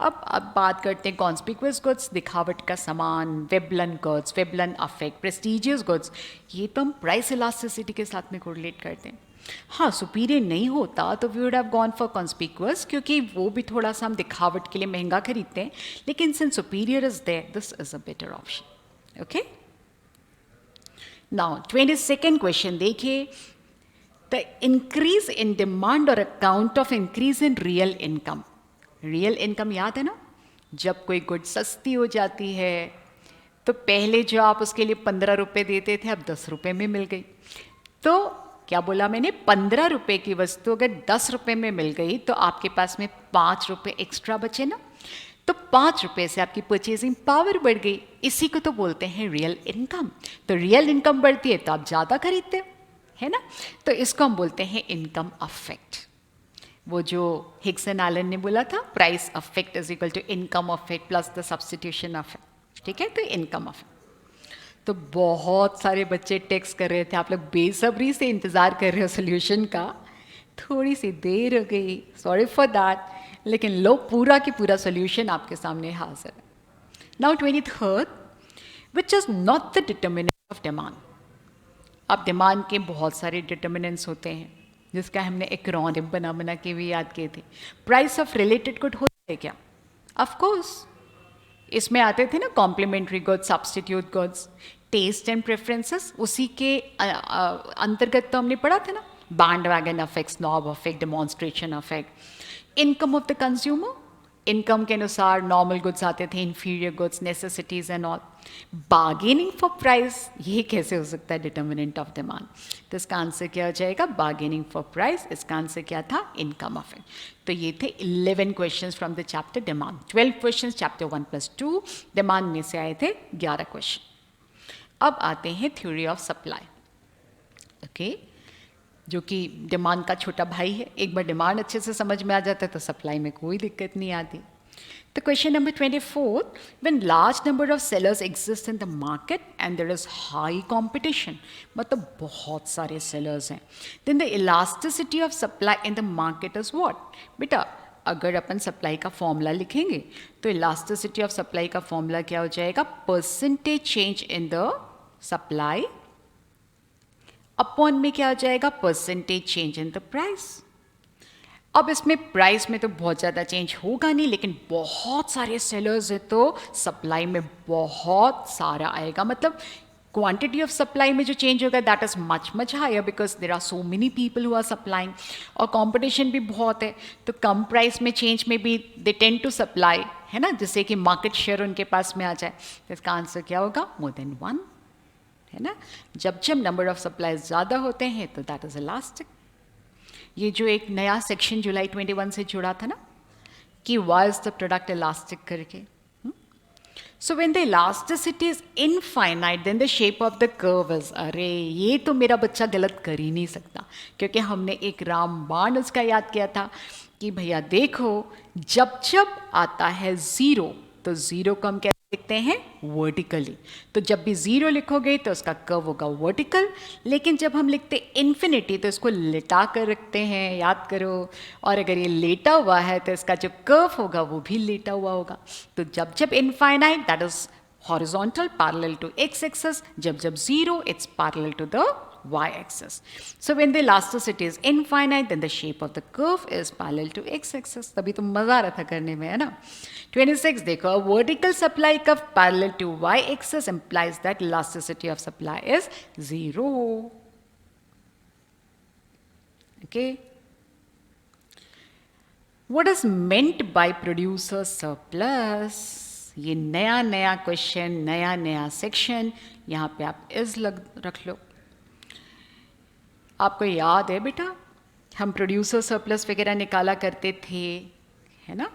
अब बात करते हैं कॉन्स्पिक्यूअस गुड्स, दिखावट का सामान, Veblen goods, Veblen affect, prestigious goods, ये तो हम प्राइस इलास्टिसिटी के साथ में कोरिलेट करते हैं। हाँ, सुपीरियर नहीं होता तो we would have gone for conspicuous, क्योंकि वो भी थोड़ा सा हम दिखावट के लिए महंगा खरीदते हैं, लेकिन since superior is there this is a better option. Okay, now 22nd question देखिए, द इंक्रीज इन डिमांड और account of increase in real income. Real income याद है ना, जब कोई गुड सस्ती हो जाती है तो पहले जो आप उसके लिए 15 रुपये देते थे अब 10 रुपये में मिल गई। तो क्या बोला मैंने, 15 रुपये की वस्तु अगर 10 रुपये में मिल गई तो आपके पास में 5 रुपये एक्स्ट्रा बचे ना, तो 5 रुपये से आपकी परचेजिंग पावर बढ़ गई। इसी को तो बोलते हैं रियल इनकम। तो रियल इनकम बढ़ती है तो आप ज़्यादा खरीदते हो, है ना, तो इसको हम बोलते हैं इनकम अफेक्ट। वो जो हिग्स एंड एलन ने बोला था, price effect is equal to income effect plus the substitution effect, ठीक है, तो इनकम अफेक्ट। तो बहुत सारे बच्चे टेक्स्ट कर रहे थे, आप लोग बेसब्री से इंतज़ार कर रहे हो सोल्यूशन का, थोड़ी सी देर हो गई, सॉरी फॉर दैट, लेकिन लो पूरा की पूरा सोल्यूशन आपके सामने हाजिर है। Now 23rd, which is not the determinant of demand. अब डिमांड के बहुत सारे डिटर्मिनेंट्स होते हैं, जिसका हमने एक्रोनिम बना के भी याद किए थे। प्राइस ऑफ रिलेटेड गुड होता है क्या? ऑफ कोर्स, इसमें आते थे ना complementary goods, substitute goods, taste and preferences, उसी के अंतर्गत तो हमने पढ़ा था ना, bandwagon effect, snob effect, demonstration effect. Income of the consumer, income के अनुसार नॉर्मल गुड्स आते थे, inferior goods, necessities and all. Bargaining for price, ये कैसे हो सकता है डिटर्मिनेंट ऑफ डिमांड? तो इसका आंसर क्या हो जाएगा? Bargaining for price. इसका आंसर क्या था? Income affect. तो ये थे 11 questions from the chapter demand. 12 questions chapter 1+2, demand में से आए थे 11 क्वेश्चन। अब आते हैं थ्योरी ऑफ सप्लाई, ओके, जो कि डिमांड का छोटा भाई है। एक बार डिमांड अच्छे से समझ में आ जाता है तो सप्लाई में कोई दिक्कत नहीं आती। तो question number 24, when large number of sellers exist in the market and there is high competition, मतलब बहुत सारे सेलर्स हैं, then the elasticity of supply in the market is what? बेटा, अगर अपन सप्लाई का फॉर्मूला लिखेंगे तो इलास्टिसिटी ऑफ सप्लाई का फॉर्मूला क्या हो जाएगा? Percentage change in the supply upon में क्या हो जाएगा? Percentage change in the price. अब इसमें प्राइस में तो बहुत ज़्यादा चेंज होगा नहीं, लेकिन बहुत सारे सेलर्स हैं तो सप्लाई में बहुत सारा आएगा, मतलब क्वांटिटी ऑफ सप्लाई में जो चेंज होगा that is much higher because there are so many people who are supplying, और कंपटीशन भी बहुत है। तो कम प्राइस में चेंज में भी दे टेंड टू सप्लाई, है ना, जिससे कि मार्केट शेयर उनके पास में आ जाए। तो इसका आंसर क्या होगा? मोर देन 1, है ना। जब नंबर ऑफ सप्लाईज ज़्यादा होते हैं तो दैट इज इलास्टिक। ये जो एक नया सेक्शन जुलाई 21 से जुड़ा था ना कि why is the product elastic करके, so when the elasticity is infinite then the shape of the curve is, अरे ये तो मेरा बच्चा गलत कर ही नहीं सकता, क्योंकि हमने एक रामबाण उसका याद किया था कि भैया देखो जब आता है 0 तो 0 को हम कैसे लिखते हैं? वर्टिकली। तो जब भी 0 लिखोगे तो उसका कर्व होगा वर्टिकल, लेकिन जब हम लिखते इन्फिनिटी तो इसको लेटा कर रखते हैं, याद करो, और अगर ये लेटा हुआ है तो इसका जो कर्व होगा वो भी लेटा हुआ होगा। तो जब infinite that is horizontal parallel to x axis, जब 0 it's parallel to the y-axis. So when the elasticity is infinite, then the shape of the curve is parallel to x-axis. तभी तो मजा आ रहा था करने में, है ना। 26 देखो, a vertical supply curve parallel to y-axis implies that elasticity of supply is 0. Okay. What is meant by producer surplus? ये नया क्वेश्चन, नया सेक्शन, यहाँ पे आप इस रख लो। आपको याद है बेटा, हम प्रोड्यूसर सरप्लस वगैरह निकाला करते थे है ना?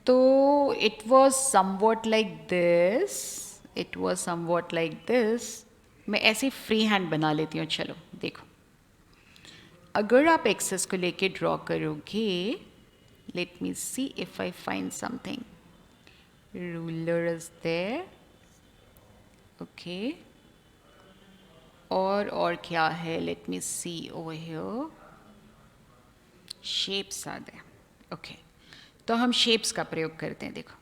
तो it was somewhat like this, it was somewhat like this. मैं ऐसे फ्री हैंड बना लेती हूँ. चलो देखो, अगर आप एक्सेस को लेके ड्रॉ करोगे, let me see if I find something. Ruler is there, okay. और क्या है? Let me see over here. Shapes are there, okay. तो हम शेप्स का प्रयोग करते हैं. देखो,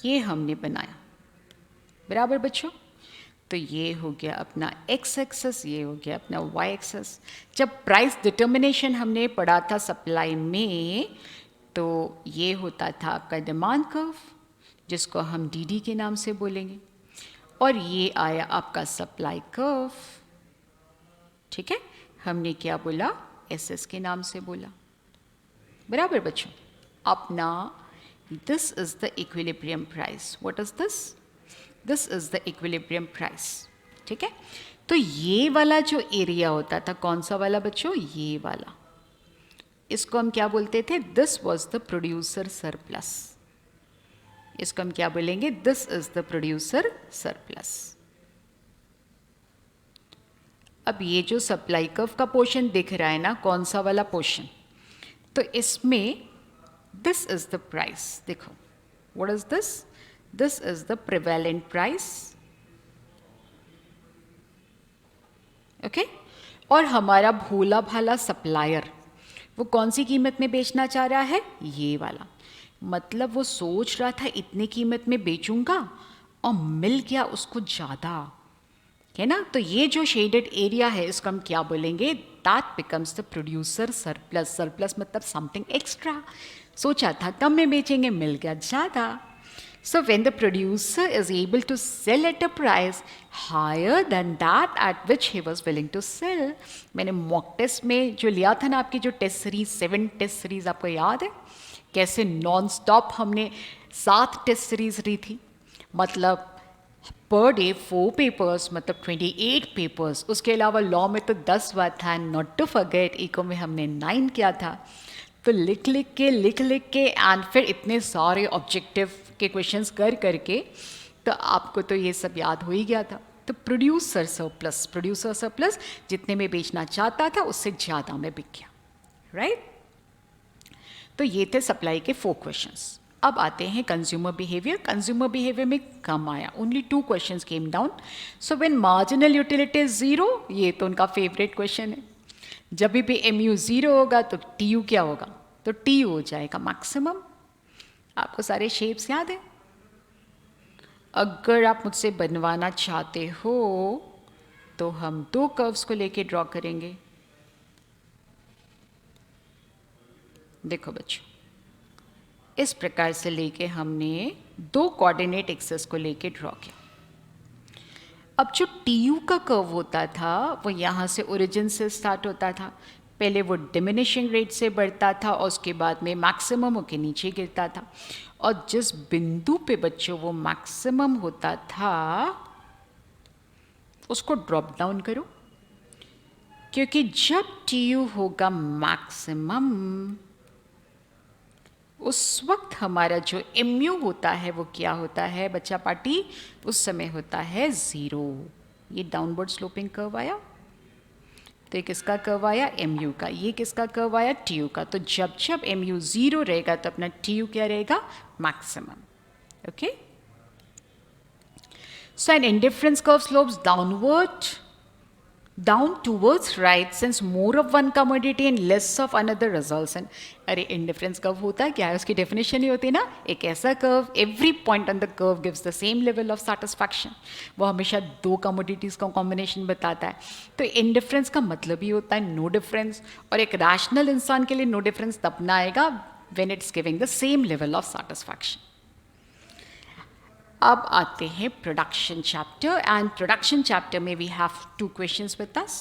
ये हमने बनाया, बराबर बच्चों. तो ये हो गया अपना एक्स एक्सेस, ये हो गया अपना वाई एक्सेस. जब प्राइस डिटर्मिनेशन हमने पढ़ा था सप्लाई में, तो ये होता था आपका डिमांड कर्व, जिसको हम डीडी के नाम से बोलेंगे. और ये आया आपका सप्लाई कर्व. ठीक है, हमने क्या बोला? एसएस के नाम से बोला, बराबर बच्चों. अपना this is the equilibrium price. What is this? This is the equilibrium price. ठीक है, तो ये वाला जो एरिया होता था, कौन सा वाला बच्चों? ये वाला. इसको हम क्या बोलते थे? This was the producer surplus. इसको हम क्या बोलेंगे? This is the producer surplus. अब ये जो सप्लाई कर्व का पोर्शन दिख रहा है ना, कौन सा वाला पोर्शन? तो इसमें दिस इज द प्राइस. देखो, what is this? This is the prevalent price. Okay. और हमारा भोला भाला सप्लायर वो कौन सी कीमत में बेचना चाह रहा है? ये वाला. मतलब वो सोच रहा था इतनी कीमत में बेचूंगा, और मिल गया उसको ज़्यादा, है ना? तो ये जो शेडेड एरिया है, इसको हम क्या बोलेंगे? That becomes the producer surplus. Surplus मतलब समथिंग एक्स्ट्रा. सोचा था कम में बेचेंगे, मिल गया ज़्यादा. So when the producer is able to sell at a price higher than that at which he was willing to sell. मैंने मॉक टेस्ट में जो लिया था ना, आपकी जो टेस्ट सीरीज, 7 टेस्ट सीरीज आपको याद है? कैसे नॉन स्टॉप हमने 7 टेस्ट सीरीज ली थी. मतलब पर डे 4 पेपर्स, मतलब 28 पेपर्स. उसके अलावा लॉ में तो 10 हुआ था. नॉट टू फॉरगेट, इको में हमने 9 किया था. तो लिख लिख के एंड फिर इतने सारे ऑब्जेक्टिव के क्वेश्चंस कर करके तो आपको तो ये सब याद हो ही गया था. तो प्रोड्यूसर सरप्लस जितने में बेचना चाहता था उससे ज़्यादा में बिक गया, राइट? तो ये थे सप्लाई के 4 क्वेश्चंस. अब आते हैं कंज्यूमर बिहेवियर. कंज्यूमर बिहेवियर में कम आया, only 2 questions came down. So when marginal utility is 0, ये तो उनका फेवरेट क्वेश्चन है. जब भी एमयू 0 होगा तो टीयू क्या होगा? तो टीयू हो जाएगा मैक्सिमम. आपको सारे शेप्स याद है? अगर आप मुझसे बनवाना चाहते हो तो हम 2 कर्व्स को लेके ड्रॉ करेंगे. देखो बच्चों, इस प्रकार से लेके हमने 2 कोऑर्डिनेट एक्सेस को लेके ड्रॉ किया. अब जो टीयू का कर्व होता था वो यहाँ से ओरिजिन से स्टार्ट होता था. पहले वो डिमिनिशिंग रेट से बढ़ता था और उसके बाद में मैक्सिमम के नीचे गिरता था. और जिस बिंदु पे बच्चों वो मैक्सिमम होता था उसको ड्रॉप डाउन करो, क्योंकि जब टीयू होगा मैक्सिमम उस वक्त हमारा जो एमयू होता है वो क्या होता है बच्चा पार्टी? उस समय होता है 0. ये डाउनवर्ड स्लोपिंग कर्व आया. तो ये किसका कर्व आया? एमयू का. ये किसका कर्व आया? टीयू का. तो जब जब एमयू 0 रहेगा तो अपना टीयू क्या रहेगा? Maximum. Okay. So an indifference curve slopes down towards right since more of one commodity and less of another results in. अरे इंडिफरेंस कर्व होता है क्या है? उसकी डेफिनेशन ही होती है ना, एक ऐसा curve every point on the curve gives the same level of satisfaction. वो हमेशा 2 कमोडिटीज का कॉम्बिनेशन बताता है. तो इंडिफरेंस का मतलब ही होता है नो डिफरेंस. और एक रैशनल इंसान के लिए नो डिफरेंस तब ना आएगा when it's giving the same level of satisfaction. अब आते हैं production chapter. And production chapter में we have 2 questions with us.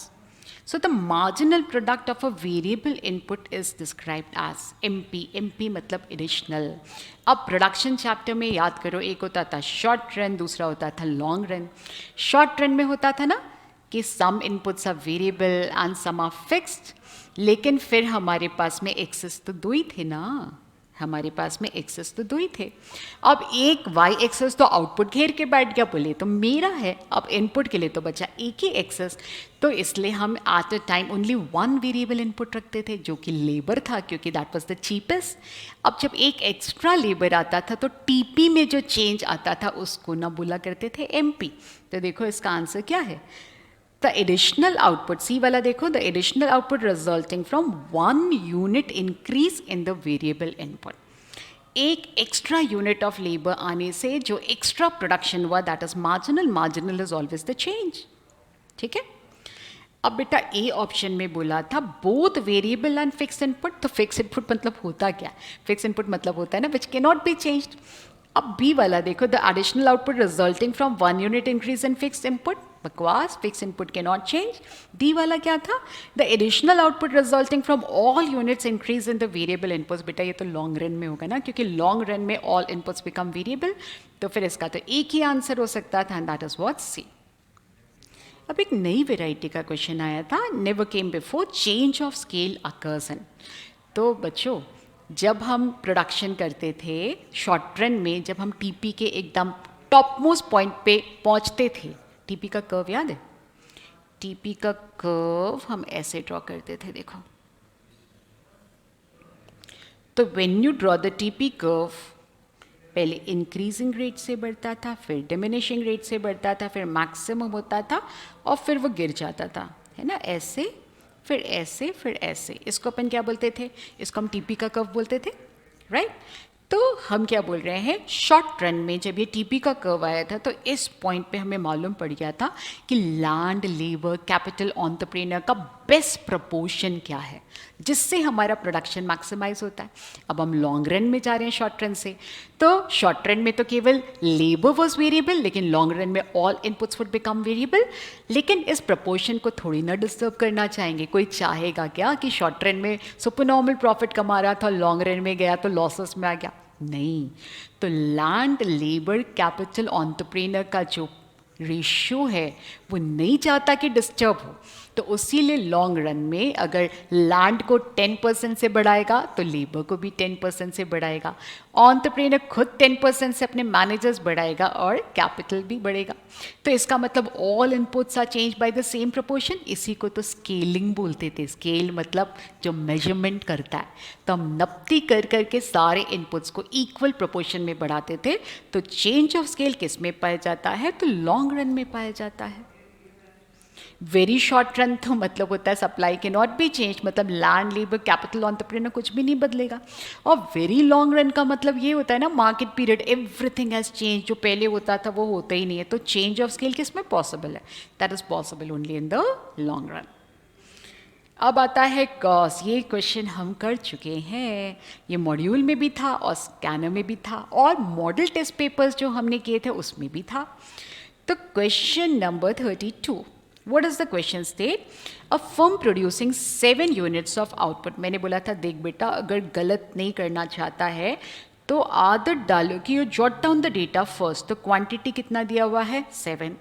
So the marginal product of a variable input is described as MP. MP मतलब एडिशनल. अब प्रोडक्शन चैप्टर में याद करो, एक होता था शॉर्ट रन, दूसरा होता था लॉन्ग रन. शॉर्ट रन में होता था ना कि some inputs are variable and some are fixed. लेकिन फिर हमारे पास में एक्सेस तो दो ही थे ना, हमारे पास में एक्सेस तो दो ही थे। अब एक y एक्सेस तो आउटपुट घेर के बैठ गया, बोले तो मेरा है। अब इनपुट के लिए तो बचा एक ही एक्सेस, तो इसलिए हम at a time only one variable input रखते थे जो कि लेबर था, क्योंकि दैट वाज द चीपेस्ट। अब जब एक एक्स्ट्रा लेबर आता था तो टीपी में जो चेंज आता था उसको ना बोला करते थे एमपी। तो देखो इसका आंसर क्या है, the additional output, C वाला देखो, the additional output resulting from 1 unit increase in the variable input. एक एक्स्ट्रा यूनिट ऑफ लेबर आने से जो एक्स्ट्रा प्रोडक्शन हुआ that is marginal, marginal is always the change. ठीक है, अब बेटा ए ऑप्शन में बोला था both variable and fix input, तो फिक्स इनपुट मतलब होता क्या, फिक्स इनपुट मतलब होता है ना which can not be changed. अब बी वाला देखो, the additional output resulting from 1 unit increase in fix input, बकवास, fix input can not change. D वाला क्या था, the additional output resulting from all units increase in the variable inputs, बेटा ये तो लॉन्ग रन में होगा ना, क्योंकि लॉन्ग रन में ऑल इनपुट्स बिकम वेरिएबल, तो फिर इसका तो एक ही आंसर हो सकता था एंड दैट इज व्हाट सी। अब एक नई वेराइटी का क्वेश्चन आया था, never came before, change of scale occurs in. तो बच्चों जब हम प्रोडक्शन करते थे शॉर्ट रन में, जब हम टीपी के एकदम टॉप मोस्ट पॉइंट पे पहुंचते थे, टीपी का कर्व याद है, टीपी का कर्व हम ऐसे ड्रॉ करते थे, देखो। तो when you draw the TP curve, पहले इंक्रीजिंग रेट से बढ़ता था, फिर डिमिनिशिंग रेट से बढ़ता था, फिर मैक्सिमम होता था और फिर वो गिर जाता था, है ना, ऐसे, फिर ऐसे, फिर ऐसे। इसको अपन क्या बोलते थे, इसको हम टीपी का कर्व बोलते थे, राइट। तो हम क्या बोल रहे हैं, शॉर्ट रन में जब ये टीपी का कर्व आया था तो इस पॉइंट पे हमें मालूम पड़ गया था कि लैंड, लेबर, कैपिटल, एंटरप्रेन्योर का बेस्ट प्रपोर्शन क्या है जिससे हमारा प्रोडक्शन मैक्सिमाइज होता है। अब हम लॉन्ग रन में जा रहे हैं शॉर्ट रन से, तो शॉर्ट रन में तो केवल लेबर वॉज वेरिएबल, लेकिन लॉन्ग रन में all inputs would become variable. लेकिन इस प्रपोर्शन को थोड़ी ना डिस्टर्ब करना चाहेंगे, कोई चाहेगा क्या कि शॉर्ट रन में सुपरनॉर्मल प्रॉफिट कमा रहा था, लॉन्ग रन में गया तो लॉसेस में आ गया, नहीं। तो लैंड, लेबर, कैपिटल, एंटरप्रेन्योर का जो रेशियो है वो नहीं चाहता कि डिस्टर्ब हो, तो उसीलिए लॉन्ग रन में अगर लैंड को 10% से बढ़ाएगा तो लेबर को भी 10% से बढ़ाएगा, एंटरप्रेन्योर खुद 10% से अपने मैनेजर्स बढ़ाएगा और कैपिटल भी बढ़ेगा। तो इसका मतलब all inputs are change by the same proportion. इसी को तो स्केलिंग बोलते थे। स्केल मतलब जो मेजरमेंट करता है, तो हम नपती कर करके सारे इनपुट्स को इक्वल प्रोपोर्शन में बढ़ाते थे। तो चेंज ऑफ स्केल किस में पाया जाता है, तो लॉन्ग रन में पाया जाता है। वेरी शॉर्ट रन तो मतलब होता है सप्लाई के नॉट बी चेंज, मतलब लैंड, लेबर, कैपिटल, एंटरप्रेन्योर कुछ भी नहीं बदलेगा। और वेरी लॉन्ग रन का मतलब ये होता है ना, market period, everything has change, जो पहले होता था वो होता ही नहीं है। तो चेंज ऑफ स्केल किस में पॉसिबल है, that is possible only in the long run. अब आता है कॉस। ये क्वेश्चन हम कर चुके हैं, ये मॉड्यूल में भी था और स्कैनर में भी था और मॉडल टेस्ट पेपर्स जो हमने किए थे उसमें भी था। तो question number 32, What does the question state? A firm producing 7 units of output. मैंने बोला था देख बेटा, अगर गलत नहीं करना चाहता है तो आदत डालो कि you jot down the data first. तो क्वांटिटी कितना दिया हुआ है, 7,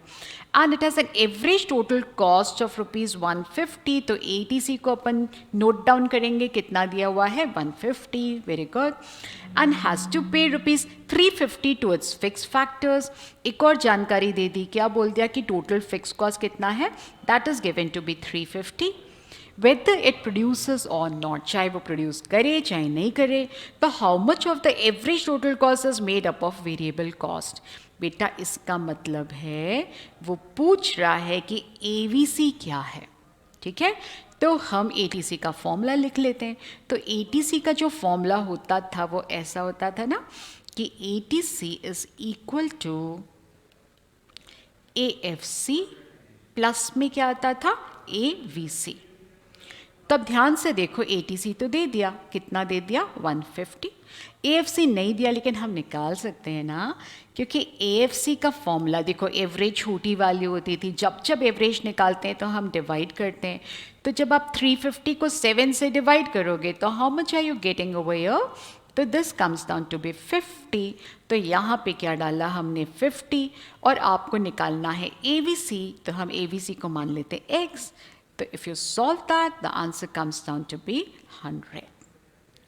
and it has an average total cost of ₹150। तो ATC को अपन नोट डाउन करेंगे, कितना दिया हुआ है, 150, very good, and has to pay ₹350 to it's fix factors. एक और जानकारी दे दी, क्या बोल दिया कि टोटल फिक्स कॉस्ट कितना है, that is given to be 350। Whether it produces और नॉट, चाहे वो प्रोड्यूस करे चाहे नहीं करे, तो how much of the average total cost is made up of variable cost. बेटा इसका मतलब है वो पूछ रहा है कि AVC क्या है, ठीक है। तो हम ATC का फॉर्मूला लिख लेते हैं। तो ATC का जो फॉर्मूला होता था वो ऐसा होता था ना कि ATC is equal to AFC plus में क्या आता था, AVC। तब ध्यान से देखो, ATC तो दे दिया, कितना दे दिया, 150। AFC नहीं दिया, लेकिन हम निकाल सकते हैं ना, क्योंकि AFC का फॉर्मूला देखो, एवरेज छोटी वैल्यू होती थी, जब जब एवरेज निकालते हैं तो हम डिवाइड करते हैं। तो जब आप 350 को 7 से डिवाइड करोगे तो how much are you getting over here, तो this comes down to be 50। तो यहाँ पे क्या डाला हमने, 50, और आपको निकालना है AVC, तो हम AVC को मान लेते हैं X। तो if you solve that the answer comes down to be 100.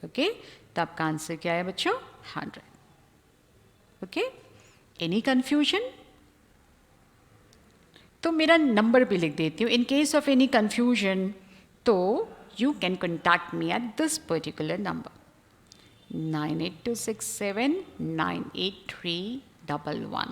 Okay, तो आपका आंसर क्या है बच्चों? 100. Okay, any confusion? तो मेरा नंबर भी लिख देती हूँ. In case of any confusion तो you can contact me at this particular number 9826798311.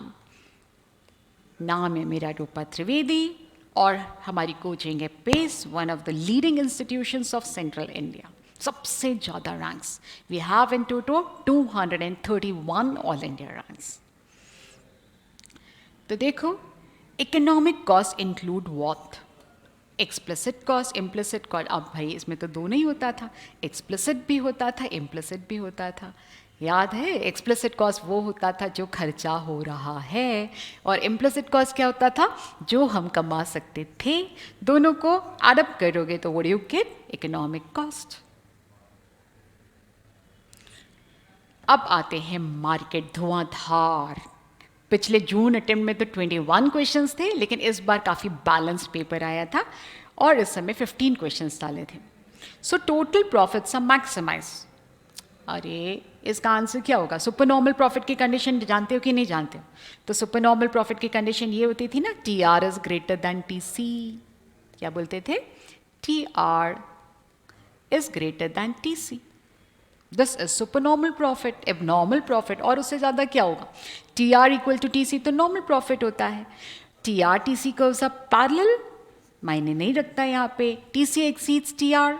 नाम है मेरा रूपा त्रिवेदी और हमारी कोचिंग है Pace, one of the leading institutions of central India. सबसे ज़्यादा ranks we have in total 231 all India ranks. तो देखो, economic cost include what? Explicit cost, implicit cost. अब भाई इसमें तो दोनों ही होता था, एक्सप्लिसिट भी होता था, इम्प्लिसिट भी होता था. याद है, एक्सप्लिसिट कॉस्ट वो होता था जो खर्चा हो रहा है, और इम्प्लिसिट कॉस्ट क्या होता था? जो हम कमा सकते थे. दोनों को एडअप करोगे तो what do you get? Economic cost. अब आते हैं मार्केट धुआंधार. पिछले जून अटेम्प्ट में तो 21 क्वेश्चंस थे, लेकिन इस बार काफ़ी बैलेंस्ड पेपर आया था और इस समय 15 क्वेश्चंस डाले थे. So total profits are maximize. अरे इसका आंसर क्या होगा? सुपर नॉर्मल प्रॉफिट की कंडीशन जानते हो कि नहीं जानते हो? तो सुपर नॉर्मल प्रॉफिट की कंडीशन ये होती थी ना, TR is greater than TC. क्या बोलते थे? TR is greater than TC. This is super normal profit. Abnormal profit और उससे ज़्यादा क्या होगा? TR इक्वल टू TC तो नॉर्मल प्रॉफिट होता है. TR TC को सब पैरेलल मायने नहीं रखता यहाँ पे. TC एक्सीड्स TR,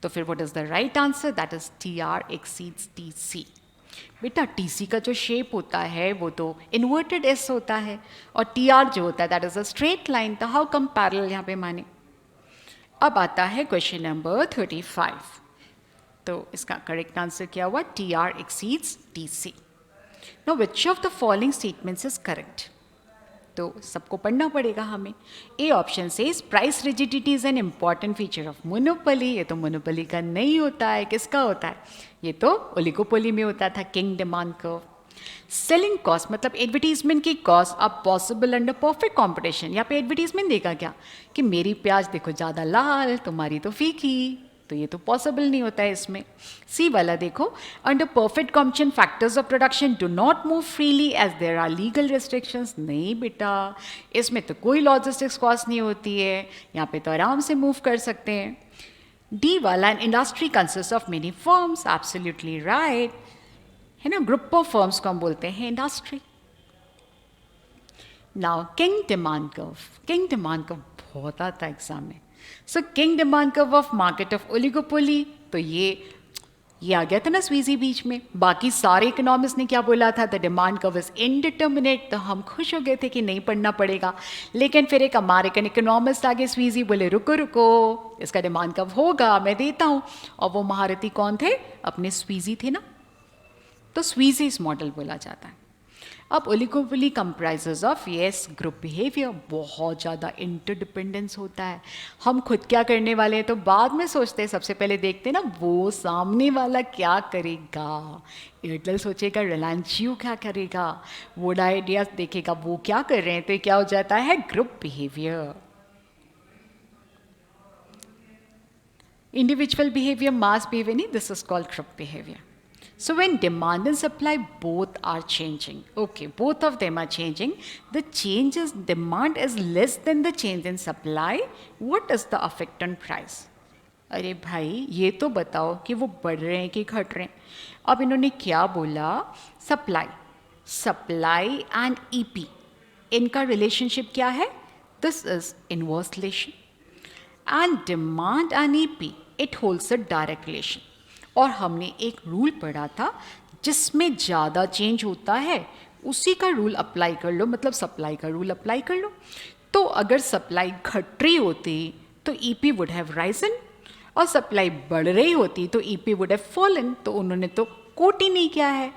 तो फिर what is the right answer? That is TR exceeds TC. बेटा TC का जो शेप होता है वो तो इन्वर्टेड S होता है, और TR जो होता है that is a straight line. तो हाउ कम पैरेलल यहाँ पे माने? अब आता है क्वेश्चन नंबर 35. तो इसका करेक्ट आंसर क्या हुआ? TR exceeds TC. Now which of the following statements is correct? तो सबको पढ़ना पड़ेगा हमें. ए ऑप्शन से price rigidity is an important feature of monopoly. ये तो मोनोपोली का नहीं होता है. किसका होता है? ये तो ओलिगोपोली में होता था, king demand curve. Selling cost मतलब एडवर्टीजमेंट की कॉस्ट अब पॉसिबल अंडर परफेक्ट कॉम्पिटिशन. यहाँ पे एडवर्टीजमेंट देगा क्या कि मेरी प्याज देखो ज़्यादा लाल, तुम्हारी तो फीकी, तो ये तो पॉसिबल नहीं होता है इसमें. सी वाला देखो, under perfect competition factors of production do not move freely as there are legal restrictions. नहीं बेटा, इसमें तो कोई लॉजिस्टिक्स कॉस्ट नहीं होती है, यहाँ पे तो आराम से मूव कर सकते हैं. डी वाला, an industry consist of many firms. Absolutely right है ना, ग्रुप ऑफ फर्म्स को हम बोलते हैं industry. Now kink demand curve. Kink demand curve बहुत आता है एग्जाम में. So kink demand curve of market of oligopoly, तो ये आ गया था ना स्वीजी बीच में. बाकी सारे इकोनॉमिस्ट ने क्या बोला था? The demand curve is indeterminate. तो हम खुश हो गए थे कि नहीं पढ़ना पड़ेगा. लेकिन फिर एक अमेरिकन इकोनॉमिस्ट आगे स्वीजी बोले रुको रुको, इसका डिमांड कर्व होगा, मैं देता हूँ. और वो महारथी कौन थे? अपने स्वीजी थे ना, तो स्वीजीज मॉडल बोला जाता है. अब oligopoly comprises of yes group behaviour. बहुत ज़्यादा इंटरडिपेंडेंस होता है. हम खुद क्या करने वाले हैं तो बाद में सोचते हैं, सबसे पहले देखते हैं ना वो सामने वाला क्या करेगा. एयरटेल सोचेगा रिलायंस जियो क्या करेगा, वोडा आइडिया देखेगा वो क्या कर रहे हैं, तो ये क्या हो जाता है? Group behaviour. इंडिविजुअल बिहेवियर, मास बिहेवियर नहीं, this is called group behaviour. So when demand and supply both are changing, okay, both of them are changing, the change is demand is less than the change in supply, what is the effect on price? अरे भाई ये तो बताओ कि वो बढ़ रहे हैं कि घट रहे हैं. अब इन्होंने क्या बोला? सप्लाई एंड EP इनका रिलेशनशिप क्या है? This is inverse relation. And demand and EP it holds a direct relation. और हमने एक रूल पढ़ा था जिसमें ज़्यादा चेंज होता है उसी का रूल अप्लाई कर लो, मतलब सप्लाई का रूल अप्लाई कर लो. तो अगर सप्लाई घट रही होती तो EP वुड हैव राइजन, और सप्लाई बढ़ रही होती तो EP वुड हैव फॉलन. तो उन्होंने तो कोट ही नहीं किया है,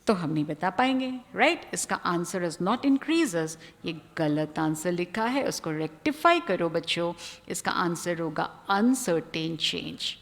तो हम नहीं बता पाएंगे. राइट, इसका आंसर इज नॉट इंक्रीजेस. ये गलत आंसर लिखा है, उसको रेक्टिफाई करो बच्चों. इसका आंसर होगा अनसर्टेन चेंज.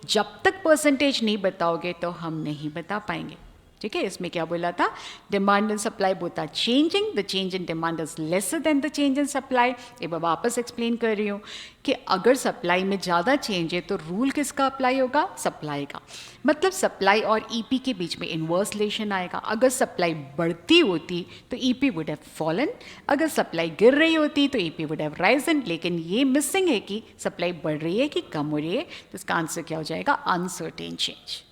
जब तक परसेंटेज नहीं बताओगे तो हम नहीं बता पाएंगे. ठीक है, इसमें क्या बोला था, demand and supply both are changing, the change in demand is lesser than the change in supply. एक बार वापस एक्सप्लेन कर रही हूँ कि अगर सप्लाई में ज़्यादा चेंज है तो रूल किसका अप्लाई होगा, सप्लाई का। मतलब सप्लाई और ईपी के बीच में इन्वर्स रिलेशन आएगा। अगर सप्लाई बढ़ती होती तो ईपी वुड हैव फॉलन, अगर सप्लाई गिर रही होती तो ईपी वुड हैव राइजन। लेकिन ये मिसिंग है कि सप्लाई बढ़ रही है कि कम हो रही है, तो इसका आंसर क्या हो जाएगा, uncertain change.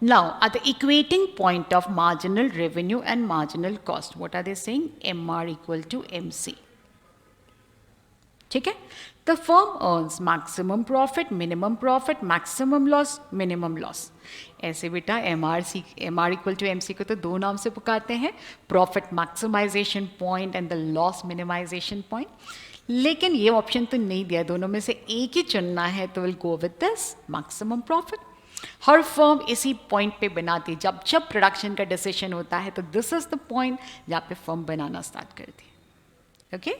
Now, at the equating point of marginal revenue and marginal cost, what are they saying? MR equal to MC. ठीक है, the firm earns maximum profit, minimum profit, maximum loss, minimum loss. ऐसे बेटा MR equal to MC को तो दो नाम से पुकारते हैं, profit maximization point and the loss minimization point. लेकिन ये ऑप्शन तो नहीं दिया, दोनों में से एक ही चुनना है, तो will go with this maximum profit. Her firm इसी पॉइंट पे बनाती है, जब जब प्रोडक्शन का डिसीजन होता है तो दिस इज द पॉइंट जहाँ पे फर्म बनाना स्टार्ट करती है। Okay,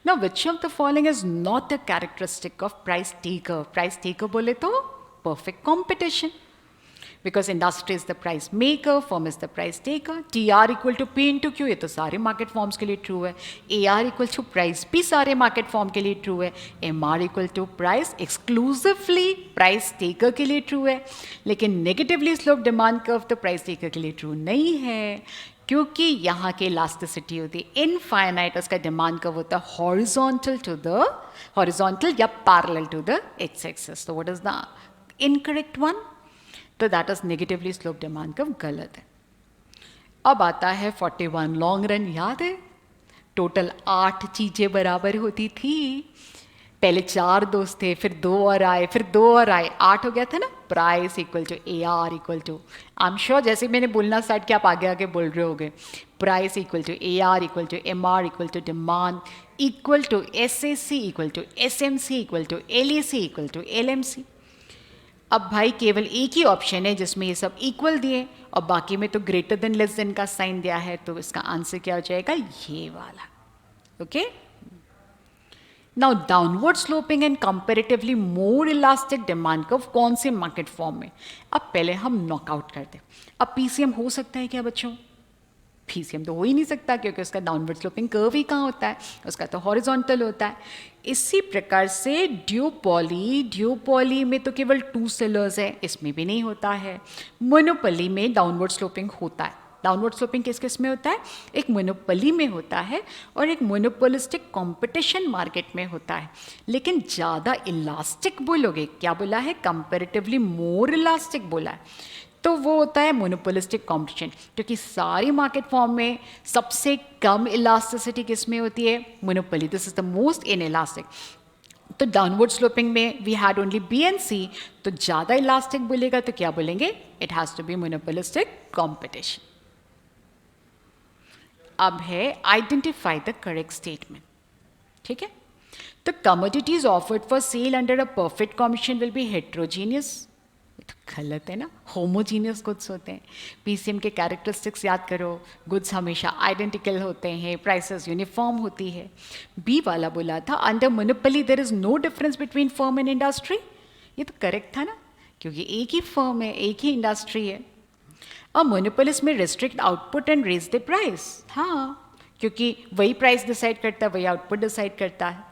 now which of the following is not a characteristic of price taker. Price taker बोले तो perfect competition, because industry is the price maker, firm is the price taker. T R equal to P into Q, ये तो सारे मार्केट फॉर्म्स के लिए ट्रू है। A R equal to price भी सारे मार्केट फॉर्म के लिए ट्रू है। M R equal to price exclusively price taker के लिए ट्रू है, लेकिन नेगेटिवली स्लोप डिमांड कर्व तो प्राइस टेकर के लिए ट्रू नहीं है, क्योंकि यहाँ के इलास्टिसिटी होती है इनफाइनाइट, उसका डिमांड कर्व होता है हॉरिजॉन्टल या parallel to the X axis. तो what is the incorrect one, तो that is negatively slope demand curve, गलत है। अब आता है 41 लॉन्ग रन, याद है टोटल 8 चीजें बराबर होती थी, पहले 4 दोस्त थे, फिर 2 और आए, फिर 2 और आए, 8 हो गया था ना। Price equal to A R equal to, I am sure जैसे मैंने बोलना स्टार्ट किया आप आगे आगे बोल रहे होगे, price equal to A R equal to M R equal to demand equal to S S C equal to S M C equal to L A C equal to L M C. अब भाई केवल एक ही ऑप्शन है जिसमें ये सब इक्वल दिए और बाकी में तो ग्रेटर देन लेस देन का साइन दिया है, तो इसका आंसर क्या हो जाएगा, ये वाला। Okay, now downward sloping and comparatively more elastic demand curve कौन से मार्केट फॉर्म में। अब पहले हम नॉकआउट करते हैं। अब पीसीएम हो सकता है क्या बच्चों, पीसीएम तो हो ही नहीं सकता, क्योंकि उसका डाउनवर्ड स्लोपिंग कर्व ही कहाँ होता है, उसका तो हॉरिजॉन्टल होता है। इसी प्रकार से ड्यूपॉली में तो केवल 2 सेलर्स है, इसमें भी नहीं होता है। मोनोपोली में डाउनवर्ड स्लोपिंग होता है। डाउनवर्ड स्लोपिंग किस किस में होता है, एक मोनोपोली में होता है और एक मोनोपोलिस्टिक कंपटीशन मार्केट में होता है। लेकिन ज़्यादा इलास्टिक बोलोगे, क्या बोला है, कंपैरेटिवली मोर इलास्टिक बोला है, तो वो होता है मोनोपोलिस्टिक कंपटीशन, क्योंकि सारी मार्केट फॉर्म में सबसे कम इलास्टिसिटी किस में होती है, monopoly, this is the most inelastic. तो डाउनवर्ड स्लोपिंग में we had only B and C, तो ज़्यादा इलास्टिक बोलेगा तो क्या बोलेंगे, it has to be monopolistic competition. अब है आइडेंटिफाई द करेक्ट स्टेटमेंट, ठीक है। तो commodities offered for sale under a perfect combination will be heterogeneous, तो गलत है ना, होमोजीनियस गुड्स होते हैं। पीसीएम के कैरेक्टरिस्टिक्स याद करो, गुड्स हमेशा आइडेंटिकल होते हैं, प्राइसेस यूनिफॉर्म होती है। बी वाला बोला था under monopoly there is no difference between firm and industry, ये तो करेक्ट था ना, क्योंकि एक ही फर्म है, एक ही इंडस्ट्री है। और मोनोपोलिस्ट में restrict output and raise the price, हाँ, क्योंकि वही प्राइस डिसाइड करता है, वही आउटपुट डिसाइड करता है।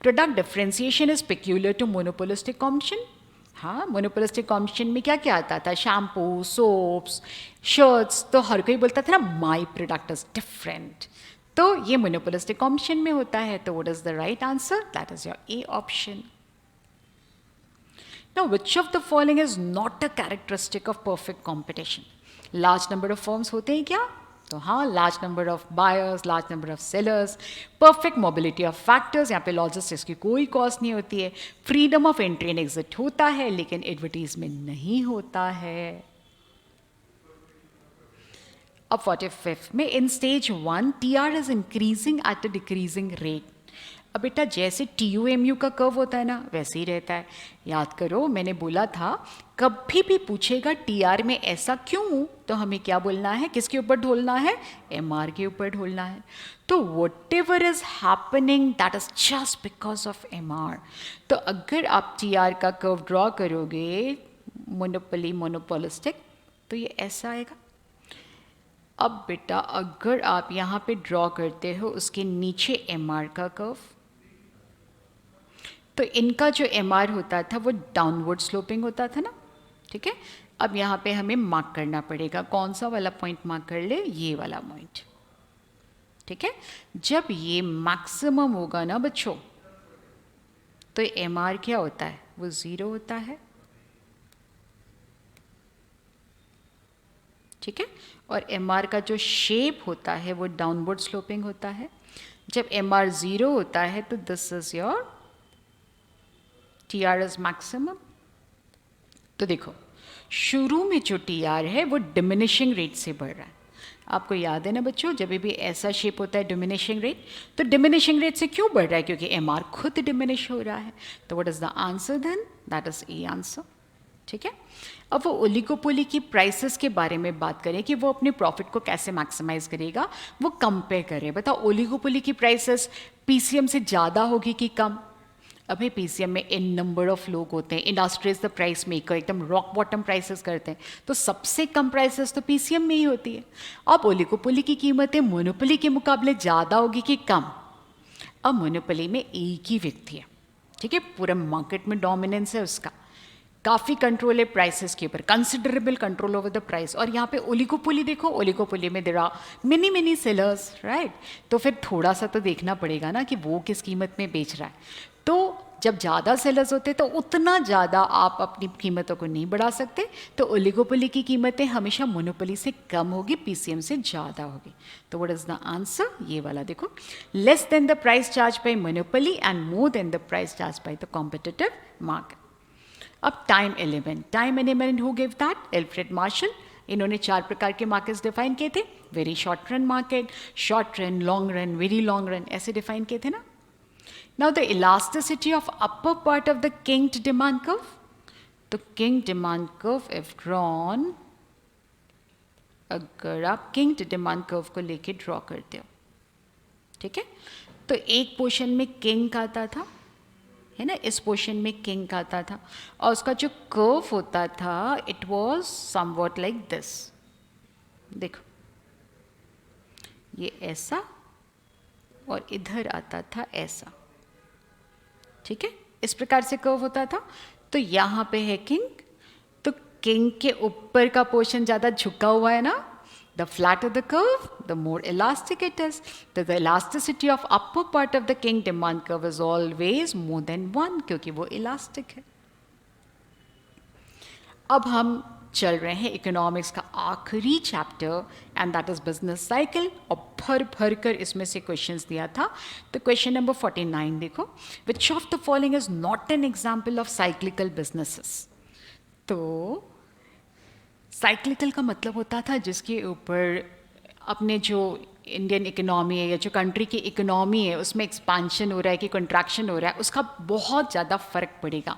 Product differentiation is peculiar to monopolistic competition, हाँ, मोनोपोलिस्टिक कॉम्पिटिशन में क्या क्या आता था, शैम्पू, सोप्स, शर्ट्स, तो हर कोई बोलता था ना माई प्रोडक्ट इज डिफरेंट, तो ये मोनोपोलिस्टिक कॉम्पिटिशन में होता है। तो what is the right answer, that is your A option. Now, which of the following is not a characteristic of perfect competition? Large number of firms होते हैं क्या, तो हाँ, large number of buyers, large number of sellers, perfect mobility of factors, यहाँ पे लॉजिस्टिक्स की कोई कॉस्ट नहीं होती है, freedom of entry and exit होता है लेकिन एडवर्टीजमेंट नहीं होता है। अब 45 में in stage 1 TR is increasing at a decreasing rate. अब बेटा जैसे TUMU का कर्व होता है ना, वैसे ही रहता है। याद करो मैंने बोला था कभी भी पूछेगा TR में ऐसा क्यों, तो हमें क्या बोलना है, किसके ऊपर ढोलना है, MR के ऊपर ढोलना है। तो whatever is happening that is just because of MR। तो अगर आप TR का कर्व ड्रॉ करोगे मोनोपोली मोनोपोलिस्टिक, तो ये ऐसा आएगा, अब बेटा अगर आप यहाँ पे ड्रॉ करते हो उसके नीचे MR का कर्व, तो इनका जो MR होता था वो डाउनवर्ड स्लोपिंग होता था ना, ठीक है। अब यहाँ पे हमें मार्क करना पड़ेगा, कौन सा वाला पॉइंट मार्क कर ले, ये वाला पॉइंट, ठीक है। जब ये मैक्सिमम होगा ना बच्चों, तो MR क्या होता है, वो 0 होता है, ठीक है। और MR का जो शेप होता है वो डाउनवर्ड स्लोपिंग होता है। जब MR 0 होता है तो this is your TR is maximum. तो देखो शुरू में जो TR है वो डिमिनिशिंग रेट से बढ़ रहा है। आपको याद है ना बच्चों, जब भी ऐसा शेप होता है डिमिनिशिंग रेट, तो डिमिनिशिंग रेट से क्यों बढ़ रहा है, क्योंकि MR खुद डिमिनिश हो रहा है। तो what is the answer then, that is A answer, ठीक है। अब वो ओलिगोपोली की प्राइसेस के बारे में बात करें कि वो अपने प्रॉफिट को कैसे मैक्सिमाइज करेगा, वो कंपेयर करें। बताओ ओलिगोपोली की प्राइसेस PCM से ज़्यादा होगी कि कम। अभी PCM में इन नंबर ऑफ लोग होते हैं, industry is the price maker, एकदम रॉक बॉटम प्राइसेस करते हैं, तो सबसे कम प्राइसेस तो PCM में ही होती है। अब ओलिगोपोली की कीमतें मोनोपोली के मुकाबले ज़्यादा होगी कि कम। अब मोनोपोली में एक ही व्यक्ति है, ठीक है, पूरे मार्केट में डोमिनेंस है उसका, काफ़ी कंट्रोल है प्राइसेस के ऊपर, considerable control over the price. और यहाँ पे ओलिगोपोली देखो, ओलिगोपोली में there are many sellers, right. तो फिर थोड़ा सा तो देखना पड़ेगा ना कि वो किस कीमत में बेच रहा है। तो जब ज़्यादा सेलर्स होते तो उतना ज़्यादा आप अपनी कीमतों को नहीं बढ़ा सकते, तो ओलिगोपोली की कीमतें हमेशा मोनोपोली से कम होगी, PCM से ज़्यादा होगी। तो व्हाट इज़ द आंसर, ये वाला देखो, less than the price charge by monopoly and more than the price charge by the competitive market. अब time element who give that, Alfred Marshall. इन्होंने 4 प्रकार के मार्केट्स डिफाइन किए थे, very short run market, short run, long run, very long run, ऐसे डिफाइन किए थे ना। Now the elasticity of upper part of the kinked demand curve, तो kink demand curve if drawn, अगर आप किंग डिमांड कर्व को लेके ड्रॉ करते हो, ठीक है, तो एक पोर्शन में किंग आता था, है ना, इस पोर्शन में किंग आता था, और उसका जो कर्व होता था it was somewhat like this. देखो ये ऐसा और इधर आता था ऐसा, ठीक है, इस प्रकार से कर्व होता था। तो यहाँ पे है किंग, तो किंग के ऊपर का पोर्शन ज़्यादा झुका हुआ है ना, the flatter the curve, the more elastic it is. The elasticity of upper part of the king demand curve is always more than 1, क्योंकि वो elastic है। अब हम चल रहे हैं इकोनॉमिक्स का आखिरी chapter, and that is business cycle, और भर कर इसमें से क्वेश्चंस दिया था। तो क्वेश्चन नंबर 49 देखो, विच of the following is not an example of cyclical businesses. तो साइक्लिकल का मतलब होता था जिसके ऊपर अपने जो इंडियन इकोनॉमी है या जो कंट्री की इकोनॉमी है उसमें एक्सपांशन हो रहा है कि कंट्रैक्शन हो रहा है, उसका बहुत ज़्यादा फर्क पड़ेगा।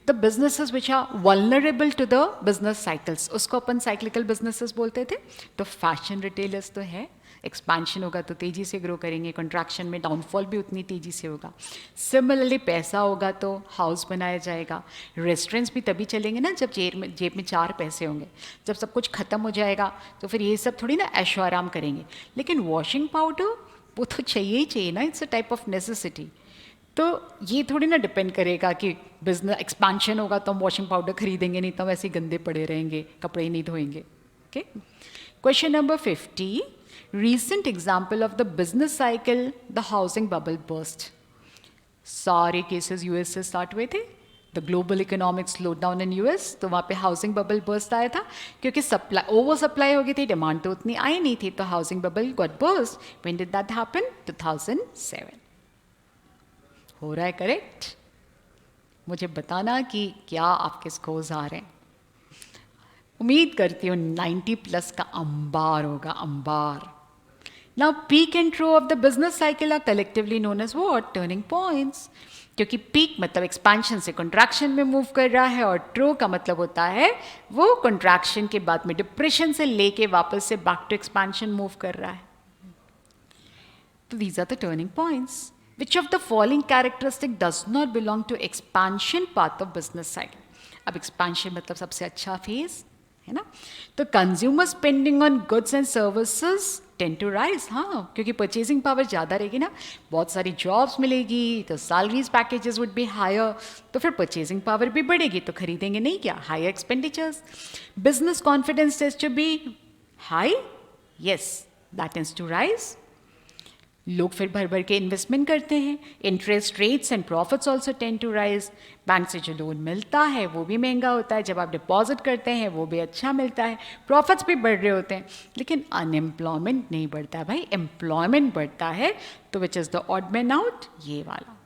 The businesses which are vulnerable to the business cycles, उसको अपन साइक्लिकल बिजनेसेस बोलते थे। तो फैशन रिटेलर्स तो है, एक्सपांशन होगा तो तेज़ी से ग्रो करेंगे, कंट्रैक्शन में डाउनफॉल भी उतनी तेज़ी से होगा। सिमिलरली पैसा होगा तो हाउस बनाया जाएगा, रेस्टोरेंट्स भी तभी चलेंगे ना जब जेब में 4 पैसे होंगे। जब सब कुछ ख़त्म हो जाएगा तो फिर ये सब थोड़ी ना ऐशो आराम करेंगे। लेकिन वॉशिंग पाउडर वो तो चाहिए ही चाहिए ना, it's a type of necessity. तो ये थोड़ी ना डिपेंड करेगा कि बिजनेस एक्सपांशन होगा तो हम वॉशिंग पाउडर खरीदेंगे, नहीं तो वैसे ही गंदे पड़े रहेंगे, कपड़े ही नहीं धोएंगे। Okay, question number 50, recent example of the business cycle, the housing bubble burst. सारे केसेस यूएस से स्टार्ट हुए थे, the global economic slow down in US, तो वहाँ पे हाउसिंग बबल बर्स्ट आया था क्योंकि सप्लाई ओवर सप्लाई हो गई थी, डिमांड तो उतनी आई नहीं थी, तो housing bubble got burst. When did that happen? 2007। हो रहा है करेक्ट? मुझे बताना कि क्या आपके स्कोर्स आ रहे हैं। उम्मीद करती हूँ 90 प्लस का अंबार होगा, अंबार। Now peak and trough of the business cycle are collectively known as what? Turning points. क्योंकि peak मतलब expansion से contraction में move कर रहा है, और trough का मतलब होता है वो contraction के बाद में depression से लेके वापस से back to expansion move कर रहा है। तो these are the turning points. Which of the following characteristic does not belong to expansion path of business cycle? अब expansion मतलब सबसे अच्छा phase, है ना। तो consumer spending on goods and services tend to rise, हाँ, क्योंकि परचेजिंग पावर ज़्यादा रहेगी ना, बहुत सारी जॉब्स मिलेगी, तो salaries packages would be higher, तो फिर परचेजिंग पावर भी बढ़ेगी, तो खरीदेंगे नहीं क्या, higher expenditures. Business confidence tends to be high, yes, that tends to rise. लोग फिर भर भर के इन्वेस्टमेंट करते हैं, interest rates and profits also tend to rise. Bank से जो लोन मिलता है वो भी महंगा होता है, जब आप डिपॉजिट करते हैं वो भी अच्छा मिलता है, प्रॉफिट्स भी बढ़ रहे होते हैं, लेकिन अनएम्प्लॉयमेंट नहीं बढ़ता है भाई, एम्प्लॉयमेंट बढ़ता है। तो which is the odd man out, ये वाला।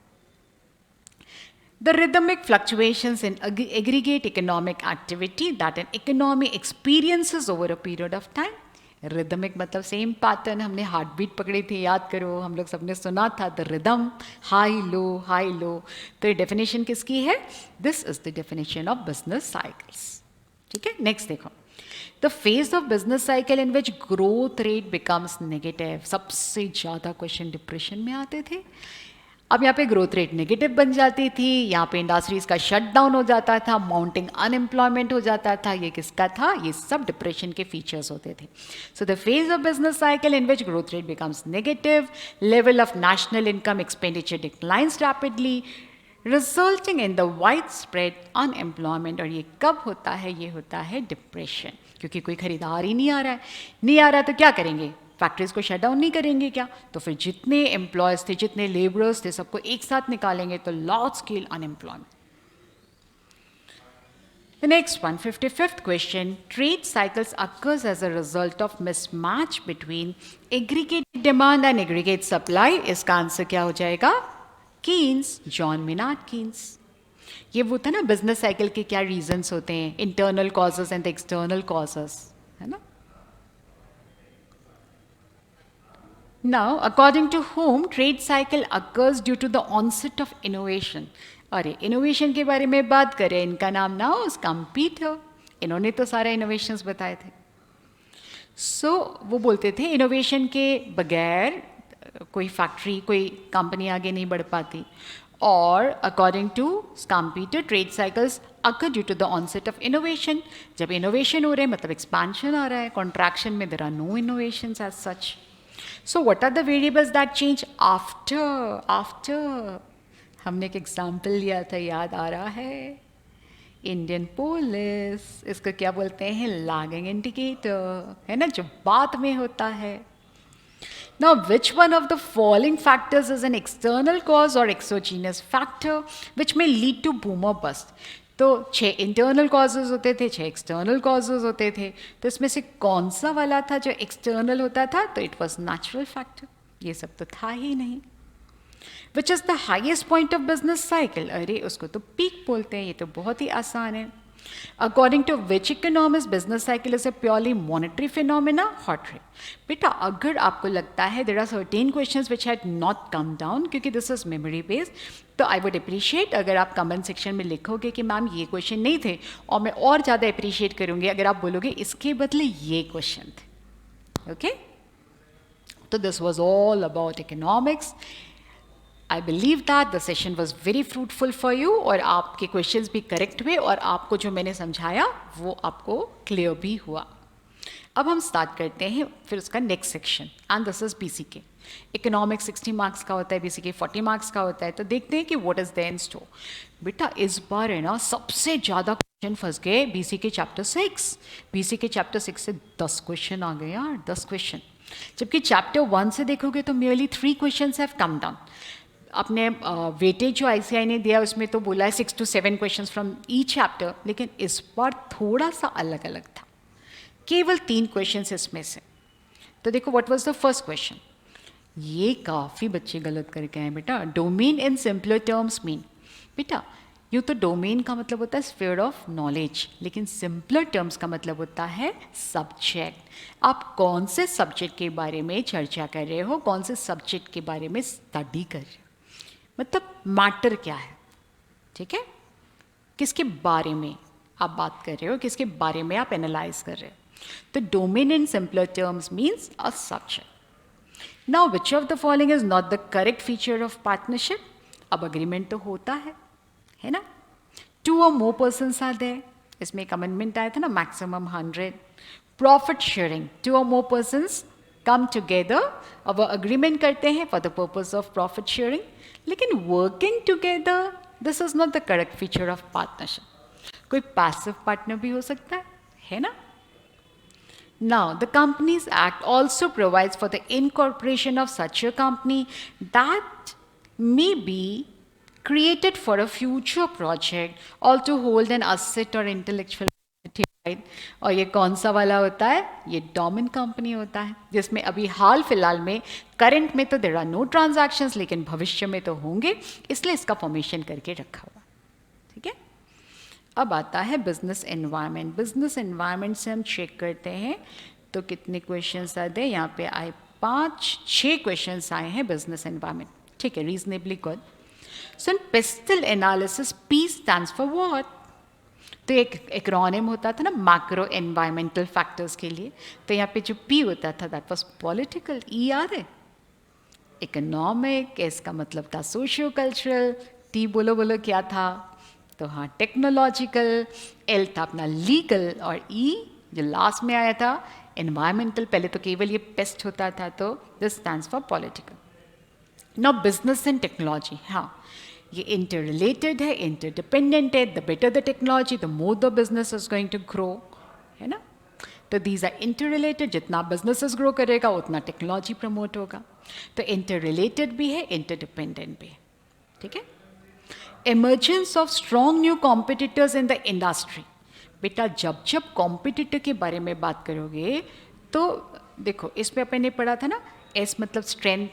The rhythmic fluctuations in aggregate economic activity that an economy experiences over a period of time. Rhythmic मतलब सेम पैटर्न, हमने हार्ट बीट पकड़ी थी, याद करो, हम लोग सबने सुना था the rhythm, high low high low. तो ये डेफिनेशन किसकी है, this is the definition of business cycles. ठीक है, नेक्स्ट देखो, the phase of business cycle in which growth rate becomes negative. सबसे ज़्यादा क्वेश्चन डिप्रेशन में आते थे। अब यहाँ पे ग्रोथ रेट नेगेटिव बन जाती थी, यहाँ पे इंडस्ट्रीज का शट डाउन हो जाता था, माउंटिंग अनएम्प्लॉयमेंट हो जाता था। ये किसका था, ये सब डिप्रेशन के फीचर्स होते थे। So the phase of business cycle in which growth rate becomes negative, level of national income expenditure declines rapidly, resulting in the wide spread unemployment. और ये कब होता है, ये होता है डिप्रेशन, क्योंकि कोई खरीदार ही नहीं आ रहा है, नहीं आ रहा तो क्या करेंगे, फैक्ट्रीज को शट डाउन नहीं करेंगे क्या, तो फिर जितने एम्प्लॉयज थे, जितने लेबरर्स थे, सबको एक साथ निकालेंगे, तो large scale unemployment. The next one, 55th question, trade cycles occurs as a result of mismatch between aggregate demand and aggregate supply. इसका आंसर क्या हो जाएगा, कीन्स, जॉन मिनार्ड कीन्स। ये वो था ना बिजनेस साइकिल के क्या रीजंस होते हैं, internal causes and external causes, है ना। Now, according to whom trade cycle occurs due to the onset of innovation. अरे इनोवेशन के बारे में बात करें, इनका नाम ना कंपीटर, इन्होंने तो सारे इनोवेशंस बताए थे। वो बोलते थे इनोवेशन के बगैर कोई फैक्ट्री, कोई कंपनी आगे नहीं बढ़ पाती। और according to Schumpeter, trade cycles occur due to the onset of innovation. जब इनोवेशन हो रहा है मतलब एक्सपांशन आ रहा है, कॉन्ट्रैक्शन में there are no innovations as such. So what are the variables that change after? हमने एक एग्जाम्पल लिया था, याद आ रहा है, इंडियन पुलिस, इसको क्या बोलते हैं, लैगिंग इंडिकेटर, है ना, जो बाद में होता है। Now which one of the following factors is an external cause or exogenous factor which may lead to boom or bust? तो 6 इंटरनल कॉजेज होते थे, 6 एक्सटर्नल कॉजेज होते थे, तो इसमें से कौन सा वाला था जो एक्सटर्नल होता था, तो इट वॉज नेचुरल फैक्टर, ये सब तो था ही नहीं। Which is the highest point of business cycle, अरे उसको तो पीक बोलते हैं, ये तो बहुत ही आसान है। According to which economist business cycle is a purely monetary phenomena, Hawtrey. बेटा अगर आपको लगता है there are certain questions which had not come down, क्योंकि दिस इज मेमोरी बेस्ड, तो आई वुड अप्रिशिएट अगर आप कमेंट सेक्शन में लिखोगे कि मैम ये क्वेश्चन नहीं थे, और मैं और ज़्यादा अप्रिशिएट करूँगी अगर आप बोलोगे इसके बदले ये क्वेश्चन थे। ओके, तो this was all about economics. I believe that the session was very fruitful for you, और आपके क्वेश्चंस भी करेक्ट हुए, और आपको जो मैंने समझाया वो आपको क्लियर भी हुआ। अब हम स्टार्ट करते हैं फिर उसका next section, and this is BCK. Economics 60 marks का होता है, बीसीके 40 मार्क्स का होता है, तो देखते हैं कि what is there in store. बेटा इस बार है ना सबसे ज़्यादा क्वेश्चन फंस गए बीसीके चैप्टर 6। बीसीके चैप्टर 6 से 10 क्वेश्चन आ गए यार, 10 क्वेश्चन, जबकि चैप्टर 1 से देखोगे तो merely 3 questions have come down. अपने वेटेज जो आईसीआई ने दिया उसमें तो बोला है 6 to 7 questions from each chapter, लेकिन इस बार थोड़ा सा अलग अलग था, केवल 3 क्वेश्चंस इसमें से। तो देखो what was the first question, ये काफ़ी बच्चे गलत करके आए बेटा। Domain in simpler terms mean, बेटा यूँ तो डोमेन का मतलब होता है स्फीयर ऑफ नॉलेज, लेकिन सिंपलर टर्म्स का मतलब होता है सब्जेक्ट। आप कौन से सब्जेक्ट के बारे में चर्चा कर रहे हो, कौन से सब्जेक्ट के बारे में स्टडी कर रहे हो, मतलब मैटर क्या है, ठीक है, किसके बारे में आप बात कर रहे हो, किसके बारे में आप एनालाइज कर रहे हो। तो domain in simpler terms means a subject. Now which of the following is not the correct feature of partnership. अब अग्रीमेंट तो होता है ना, 2 or more persons are there, इसमें एक अमेंडमेंट आया था ना, maximum 100. Profit sharing, 2 or more persons come together और वो अग्रीमेंट करते हैं for the purpose of profit sharing. लेकिन working together, this is not the correct feature of partnership. कोई पैसिव पार्टनर भी हो सकता है ना. Now, the Companies Act also provides for the incorporation of such a company that may be created for a future project or to hold an asset or intellectual property right. और ये कौन सा वाला होता है? ये डोमेन कंपनी होता है, जिसमें अभी हाल फिलहाल में करंट में तो देयर आर नो ट्रांजैक्शंस, लेकिन भविष्य में तो होंगे, इसलिए इसका फॉर्मेशन करके रखा हुआ. ठीक है. अब आता है बिजनेस एनवायरनमेंट. बिजनेस एनवायरनमेंट से हम चेक करते हैं तो कितने क्वेश्चंस आए. यहाँ पे आए 5-6 क्वेश्चंस आए हैं बिजनेस एनवायरनमेंट. ठीक है, reasonably good. So in pastel analysis, P stands for what? तो एक एक्रोनिम होता था ना मैक्रो एनवायरमेंटल फैक्टर्स के लिए. तो यहाँ पे जो पी होता था दैट वाज पॉलिटिकल. ई याद है? इकोनॉमिक, इसका मतलब था सोशियो कल्चरल. टी बोलो बोलो क्या था? तो हाँ, टेक्नोलॉजिकल. एल था अपना लीगल. और ई जो लास्ट में आया था एनवायरमेंटल. पहले तो केवल ये पेस्ट होता था, तो this stands for political. Now business and technology, हाँ ये इंटर रिलेटेड है, इंटरडिपेंडेंट है. The better the technology the more the business is going to grow, है ना. तो दीज आर इंटर रिलेटेड. जितना बिजनेस ग्रो करेगा उतना टेक्नोलॉजी प्रमोट होगा. तो इंटर रिलेटेड भी है, इंटरडिपेंडेंट भी है. ठीक है. Emergence of strong new competitors in the industry. बेटा जब जब कॉम्पिटिटर के बारे में बात करोगे तो देखो, इसमें अपन ने पढ़ा था ना, एस मतलब स्ट्रेंथ,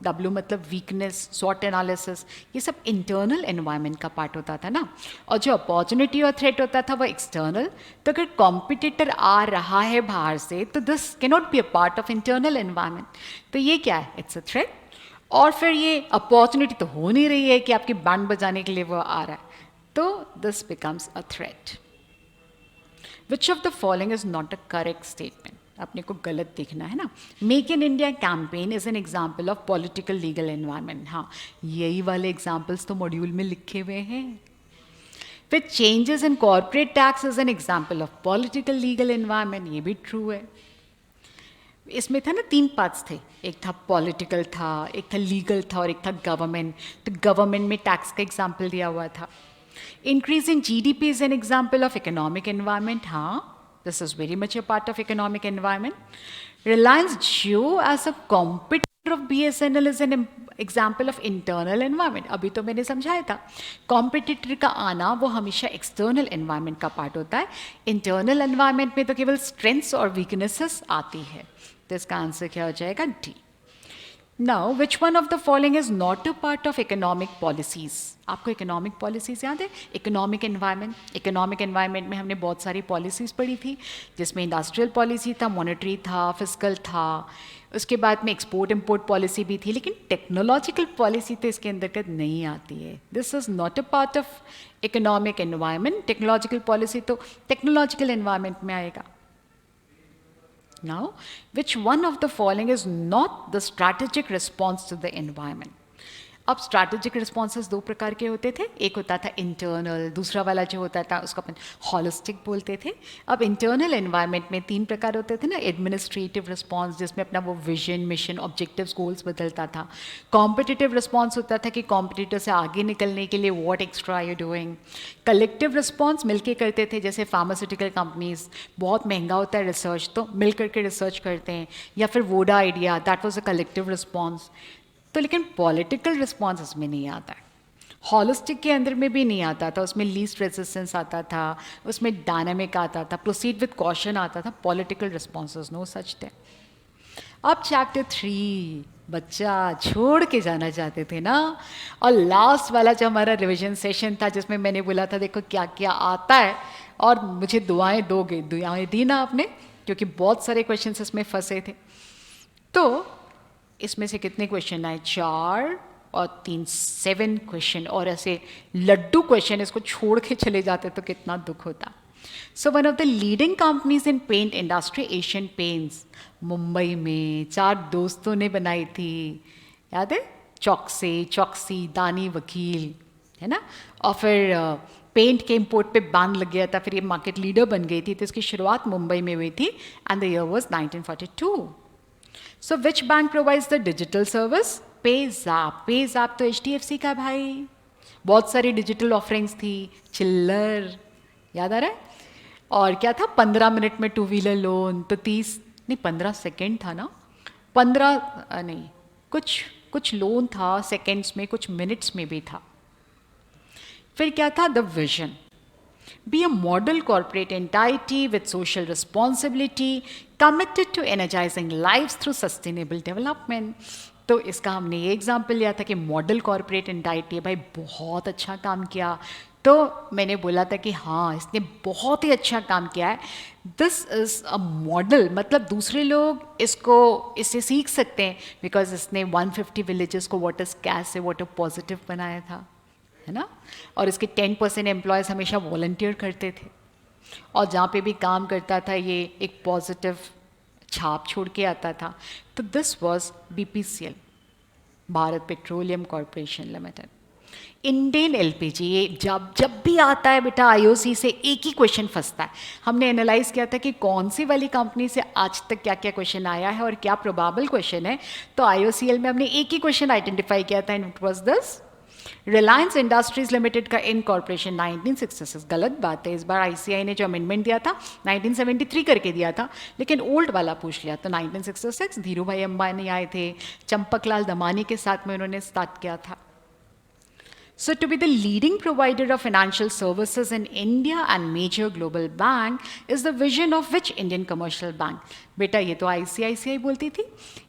डब्ल्यू मतलब वीकनेस, स्वॉट एनालिसिस, ये सब इंटरनल एनवायरनमेंट का पार्ट होता था ना. और जो अपॉर्चुनिटी और थ्रेट होता था वो एक्सटर्नल. तो अगर कॉम्पिटिटर आ रहा है बाहर से तो this can not be a part of internal environment. तो ये क्या है? It's a threat. और फिर ये अपॉर्चुनिटी तो हो नहीं रही है कि आपकी बैंड बजाने के लिए वो आ रहा है, तो this becomes a threat. Which of the following is not a correct statement? अपने को गलत दिखना है ना. Make in India campaign is an example of political legal environment. हाँ, यही वाले एग्जाम्पल्स तो मॉड्यूल में लिखे हुए हैं. फिर changes in corporate tax is an example of political legal environment. ये भी ट्रू है. इसमें था ना 3 पार्ट्स थे. एक था पॉलिटिकल था, एक था लीगल था और एक था गवर्नमेंट. तो गवर्नमेंट में टैक्स का एग्जाम्पल दिया हुआ था. Increase in GDP is an example of economic environment. हाँ, this is very much a part of economic environment. Reliance Jio as a competitor of BSNL is an example of internal environment. अभी तो मैंने समझाया था, competitor का आना वो हमेशा external environment का part होता है. internal environment में तो केवल strengths और weaknesses आती है. तो इसका आंसर क्या हो जाएगा? D. Now, which one of the following is not a part of economic policies? आपको इकोनॉमिक पॉलिसीज़ याद है? Economic environment. इकोनॉमिक एनवायरनमेंट में हमने बहुत सारी पॉलिसीज़ पढ़ी थी, जिसमें इंडस्ट्रियल पॉलिसी था, मॉनेटरी था, फिस्कल था. उसके बाद में एक्सपोर्ट इम्पोर्ट पॉलिसी भी थी. लेकिन टेक्नोलॉजिकल पॉलिसी तो इसके अंतर्गत नहीं आती है. This is not a part of economic environment. Technological policy तो टेक्नोलॉजिकल एनवायरनमेंट में आएगा. Now, which one of the following is not the strategic response to the environment? अब स्ट्रैटेजिक रिस्पॉन्सेज 2 प्रकार के होते थे. एक होता था इंटरनल, दूसरा वाला जो होता था उसको अपन हॉलिस्टिक बोलते थे. अब इंटरनल एनवायरनमेंट में 3 प्रकार होते थे ना. एडमिनिस्ट्रेटिव रिस्पॉन्स, जिसमें अपना वो विजन, मिशन, ऑब्जेक्टिव्स, गोल्स बदलता था. कॉम्पिटिटिव रिस्पॉन्स होता था कि कॉम्पिटिटर से आगे निकलने के लिए what extra you doing. Collective response मिलके करते थे, जैसे फार्मास्यूटिकल कंपनीज, बहुत महंगा होता है रिसर्च, तो मिल करके रिसर्च करते हैं. या फिर Voda idea, that was a collective response. तो लेकिन पॉलिटिकल रिस्पॉन्स इसमें नहीं आता है. हॉलिस्टिक के अंदर में भी नहीं आता था. उसमें लीस्ट रेजिस्टेंस आता था, उसमें डायनामिक आता था, प्रोसीड विद कॉशन आता था. पॉलिटिकल रिस्पॉन्सेज नो सच थे. अब चैप्टर 3 बच्चा छोड़ के जाना चाहते थे ना. और लास्ट वाला जो हमारा रिविजन सेशन था, जिसमें मैंने बोला था देखो क्या क्या आता है और मुझे दुआएं दोगे. दुआएं दी ना आपने, क्योंकि बहुत सारे क्वेश्चन इसमें फंसे थे. तो इसमें से कितने क्वेश्चन आए? 4 और 3 7 क्वेश्चन. और ऐसे लड्डू क्वेश्चन इसको छोड़ के चले जाते तो कितना दुख होता. So one of the leading companies in paint industry, Asian Paints, Mumbai में 4 दोस्तों ने बनाई थी. याद है? चौकसे, चौकसी, दानी, वकील, है ना. और फिर पेंट के इंपोर्ट पे बैन लग गया था, फिर ये मार्केट लीडर बन गई थी। तो इसकी शुरुआत मुंबई में हुई थी and the year was 1942। So which bank provides the digital service? PayZapp. PayZapp तो HDFC का भाई। बहुत सारी डिजिटल ऑफरिंग्स थी, चिल्लर, याद आ रहा है? और क्या था, 15 मिनट में 2 व्हीलर लोन, तो 15 सेकेंड था ना, 15 नहीं, कुछ लोन था सेकेंड्स में, कुछ मिनट्स में भी था। फिर क्या था, the vision, be a model corporate entity with social responsibility committed to energising lives through sustainable development. तो इसका हमने ये एग्जाम्पल लिया था कि मॉडल कॉर्पोरेट एंटाइटी है भाई, बहुत अच्छा काम किया। तो मैंने बोला था कि हाँ, इसने बहुत ही अच्छा काम किया है, दिस इज़ अ मॉडल, मतलब दूसरे लोग इससे सीख सकते हैं, बिकॉज इसने 150 विलेजेस को वाटर स्कैर्स से वाटर पॉजिटिव बनाया था, है ना। और इसके 10% एम्प्लॉयज़ हमेशा वॉलंटियर करते थे, और जहाँ पे भी काम करता था ये एक पॉजिटिव छाप छोड़ के आता था। तो this was BPCL, Bharat petroleum corporation limited. Indian LPG, ये जब भी आता है बेटा IOC से एक ही क्वेश्चन फंसता है। हमने एनालाइज किया था कि कौन सी वाली कंपनी से आज तक क्या क्या क्वेश्चन आया है और क्या प्रोबेबल क्वेश्चन है। तो IOCL में हमने एक ही क्वेश्चन आइडेंटिफाई किया था, and it was this, Reliance industries limited का इनकॉर्पोरेशन 1966। गलत बात है, इस बार ICI ने जो अमेंडमेंट दिया था 1973 करके दिया था, लेकिन ओल्ड वाला पूछ लिया। तो 1966 धीरू भाई अंबानी आए थे, चंपकलाल दमानी के साथ में उन्होंने स्टार्ट किया था। So to be the leading provider of financial services in India and major global bank is the vision of which Indian commercial bank? बेटा ये तो ICICI बोलती थी,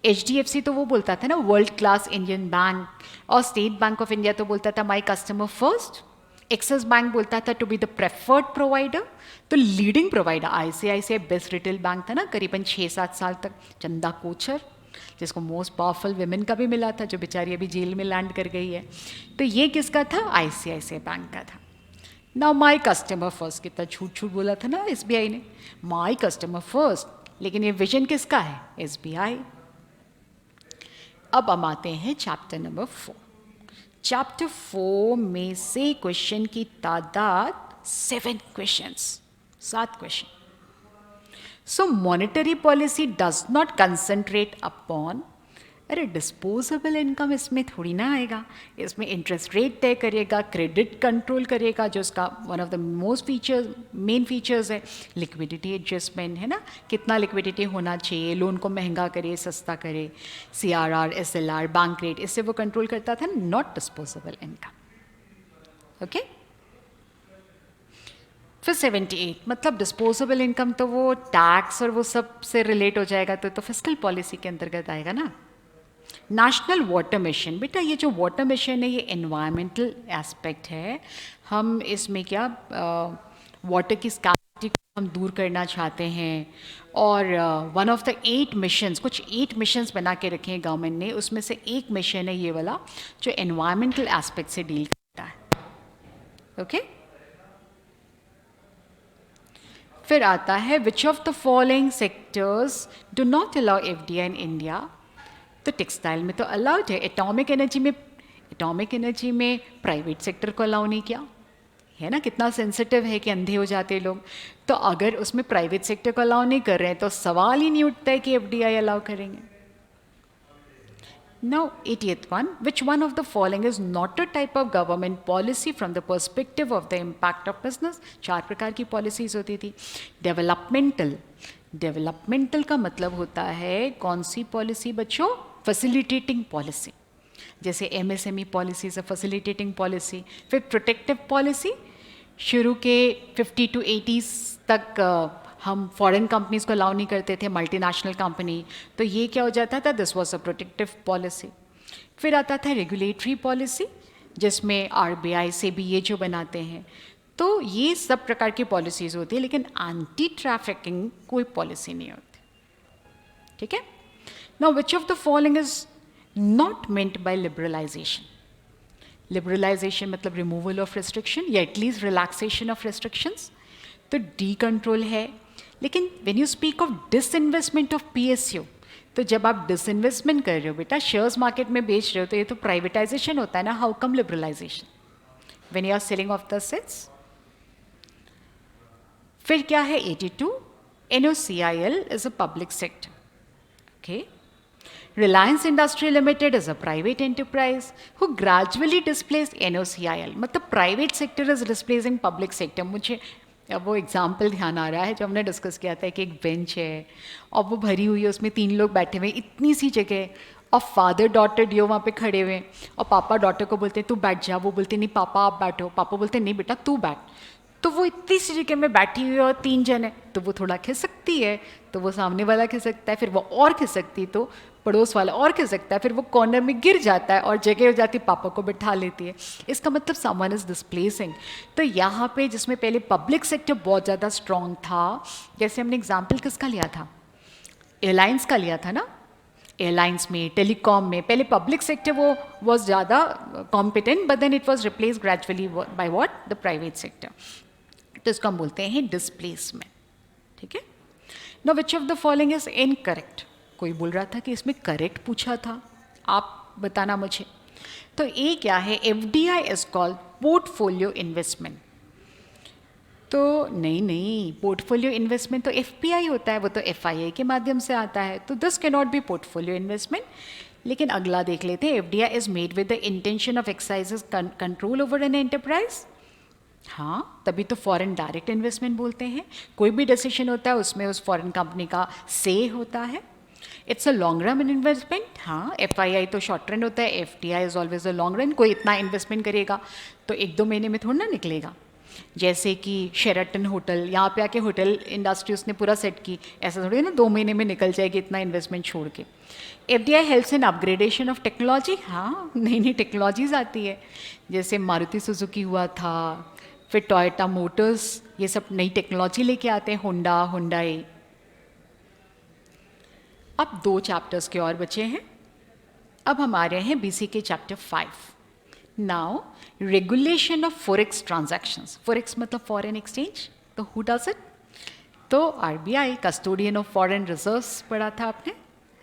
HDFC तो वो बोलता था ना वर्ल्ड क्लास इंडियन बैंक, और स्टेट बैंक ऑफ इंडिया तो बोलता था my customer first, Axis Bank बोलता था to be the preferred provider. तो leading provider ICICI best retail bank था ना करीबन 6-7 साल तक। चंदा कोचर, जिसको मोस्ट पावरफुल विमेन का भी मिला था, जो बेचारी अभी जेल में लैंड कर गई है, तो ये किसका था? ICICI बैंक का था। नाउ माई कस्टमर फर्स्ट, कितना झूठ बोला था ना SBI ने, माई कस्टमर फर्स्ट, लेकिन ये विजन किसका है? SBI। अब हम आते हैं चैप्टर नंबर 4। चैप्टर 4 में से क्वेश्चन की तादाद 7 questions, 7 question. So monetary policy does not concentrate upon, अरे डिस्पोजेबल इनकम इसमें थोड़ी ना आएगा, इसमें इंटरेस्ट रेट तय करेगा, क्रेडिट कंट्रोल करेगा, जो इसका one of the most main features है, लिक्विडिटी एडजस्टमेंट, है ना, कितना लिक्विडिटी होना चाहिए, लोन को महंगा करे सस्ता करे, CRR, SLR, बैंक रेट, इससे वो कंट्रोल करता था, नॉट डिस्पोजेबल इनकम। ओके, फिर 78 मतलब डिस्पोजेबल इनकम, तो वो टैक्स और वो सब से रिलेट हो जाएगा, तो फिस्कल पॉलिसी के अंतर्गत आएगा ना। नेशनल वाटर मिशन, बेटा ये जो वाटर मिशन है ये एनवायरमेंटल एस्पेक्ट है, हम इसमें क्या वाटर की स्कैर्सिटी को हम दूर करना चाहते हैं, और वन ऑफ द 8 मिशंस, कुछ 8 मिशंस बना के रखे हैं गवर्नमेंट ने, उसमें से एक मिशन है ये वाला जो एनवायरमेंटल एस्पेक्ट से डील करता है। ओके, फिर आता है विच of the following sectors do not allow FDI in India. तो टेक्सटाइल में तो अलाउड है, एटॉमिक एनर्जी में प्राइवेट सेक्टर को अलाउ नहीं किया है ना, कितना सेंसिटिव है कि अंधे हो जाते लोग। तो अगर उसमें प्राइवेट सेक्टर को अलाउ नहीं कर रहे हैं तो सवाल ही नहीं उठता है कि FDI अलाउ करेंगे। Now 80th one, which one of the following is not a type of government policy from the perspective of the impact of business? 4 प्रकार की पॉलिसीज होती थी। डेवलपमेंटल का मतलब होता है कौन सी पॉलिसी बच्चों? फैसिलिटेटिंग पॉलिसी, जैसे MSME policy is a facilitating policy. फिर प्रोटेक्टिव पॉलिसी, शुरू के 50 to 80s तक हम फॉरेन कंपनीज को अलाउ नहीं करते थे, मल्टीनेशनल कंपनी, तो ये क्या हो जाता था? This was a protective policy. फिर आता था रेगुलेटरी पॉलिसी, जिसमें RBI से भी ये जो बनाते हैं, तो ये सब प्रकार की पॉलिसीज़ होती है, लेकिन एंटी ट्रैफिकिंग कोई पॉलिसी नहीं होती। ठीक है, now which of the following is not meant by liberalisation. Liberalisation मतलब रिमूवल ऑफ रिस्ट्रिक्शन या एटलीस्ट रिलैक्सेशन ऑफ रिस्ट्रिक्शंस। तो डी कंट्रोल है, लेकिन when you speak of disinvestment of PSU, तो जब आप डिसइन्वेस्टमेंट कर रहे हो बेटा, शेयर्स मार्केट में बेच रहे हो, तो ये तो प्राइवेटाइजेशन होता है ना। How come liberalisation when you are selling off the assets? फिर क्या है 82, NOCIL is a public sector. Okay. Reliance Industry Limited is a private enterprise who gradually displaced NOCIL. मतलब private sector is displacing public sector. मुझे अब वो एग्जाम्पल ध्यान आ रहा है जो हमने डिस्कस किया था कि एक बेंच है और वो भरी हुई है, उसमें 3 लोग बैठे हुए, इतनी सी जगह, और फादर डॉटर डियो वहाँ पे खड़े हुए हैं और पापा डॉटर को बोलते हैं तू बैठ जा, वो बोलते नहीं पापा आप बैठो, पापा बोलते नहीं बेटा तू बैठ. तो वो इतनी सी जगह में बैठी हुई है और 3 जन है, तो वो थोड़ा खिसकती है, तो वो सामने वाला खिसकता है, फिर वो और खिसकती तो पड़ोस वाला और खिसकता है, फिर वो कॉर्नर में गिर जाता है और जगह हो जाती पापा को बिठा लेती है. इसका मतलब समवन इज डिस्प्लेसिंग. तो यहाँ पे जिसमें पहले पब्लिक सेक्टर बहुत ज़्यादा स्ट्रॉन्ग था, जैसे हमने एग्जाम्पल किसका लिया था, एयरलाइंस का लिया था ना. एयरलाइंस में, टेलीकॉम में पहले पब्लिक सेक्टर वो वॉज ज़्यादा competent, but then it was replace gradually by what, the private sector. तो इसको हम बोलते हैं डिस्प्लेसमेंट. ठीक है. No which of the following is incorrect. कोई बोल रहा था कि इसमें करेक्ट पूछा था, आप बताना मुझे. तो ए क्या है, FDI is called portfolio investment. तो नहीं, पोर्टफोलियो इन्वेस्टमेंट तो FPI होता है, वो तो FII के माध्यम से आता है, तो this can not be portfolio investment. लेकिन अगला देख लेते हैं, FDI is made with the intention of exercise control over an enterprise. हाँ, तभी तो फॉरेन डायरेक्ट इन्वेस्टमेंट बोलते हैं. कोई भी डिसीजन होता है उसमें उस फॉरेन कंपनी का से होता है. It's a long run investment. हाँ, FII तो शॉर्ट रन होता है, FDI is always a long run. कोई इतना इन्वेस्टमेंट करेगा तो 1-2 महीने में थोड़ा ना निकलेगा. जैसे कि शेराटन होटल, यहाँ पे आके होटल इंडस्ट्री उसने पूरा सेट की, ऐसा थोड़ी ना 2 महीने में निकल जाएगी इतना इन्वेस्टमेंट छोड़ के. FDI helps in upgradation of technology. हाँ, नई टेक्नोलॉजीज आती है, जैसे मारुति सुजुकी हुआ था, फिर टोयोटा मोटर्स, ये सब नई टेक्नोलॉजी लेके आते हैं, होंडा, हुंडई. अब 2 चैप्टर्स के और बचे हैं. अब हम आ रहे हैं BC के chapter 5. Now regulation of forex transactions. Forex मतलब फॉरेन एक्सचेंज. तो हु डज इट? तो RBI, custodian of foreign reserves पढ़ा था आपने,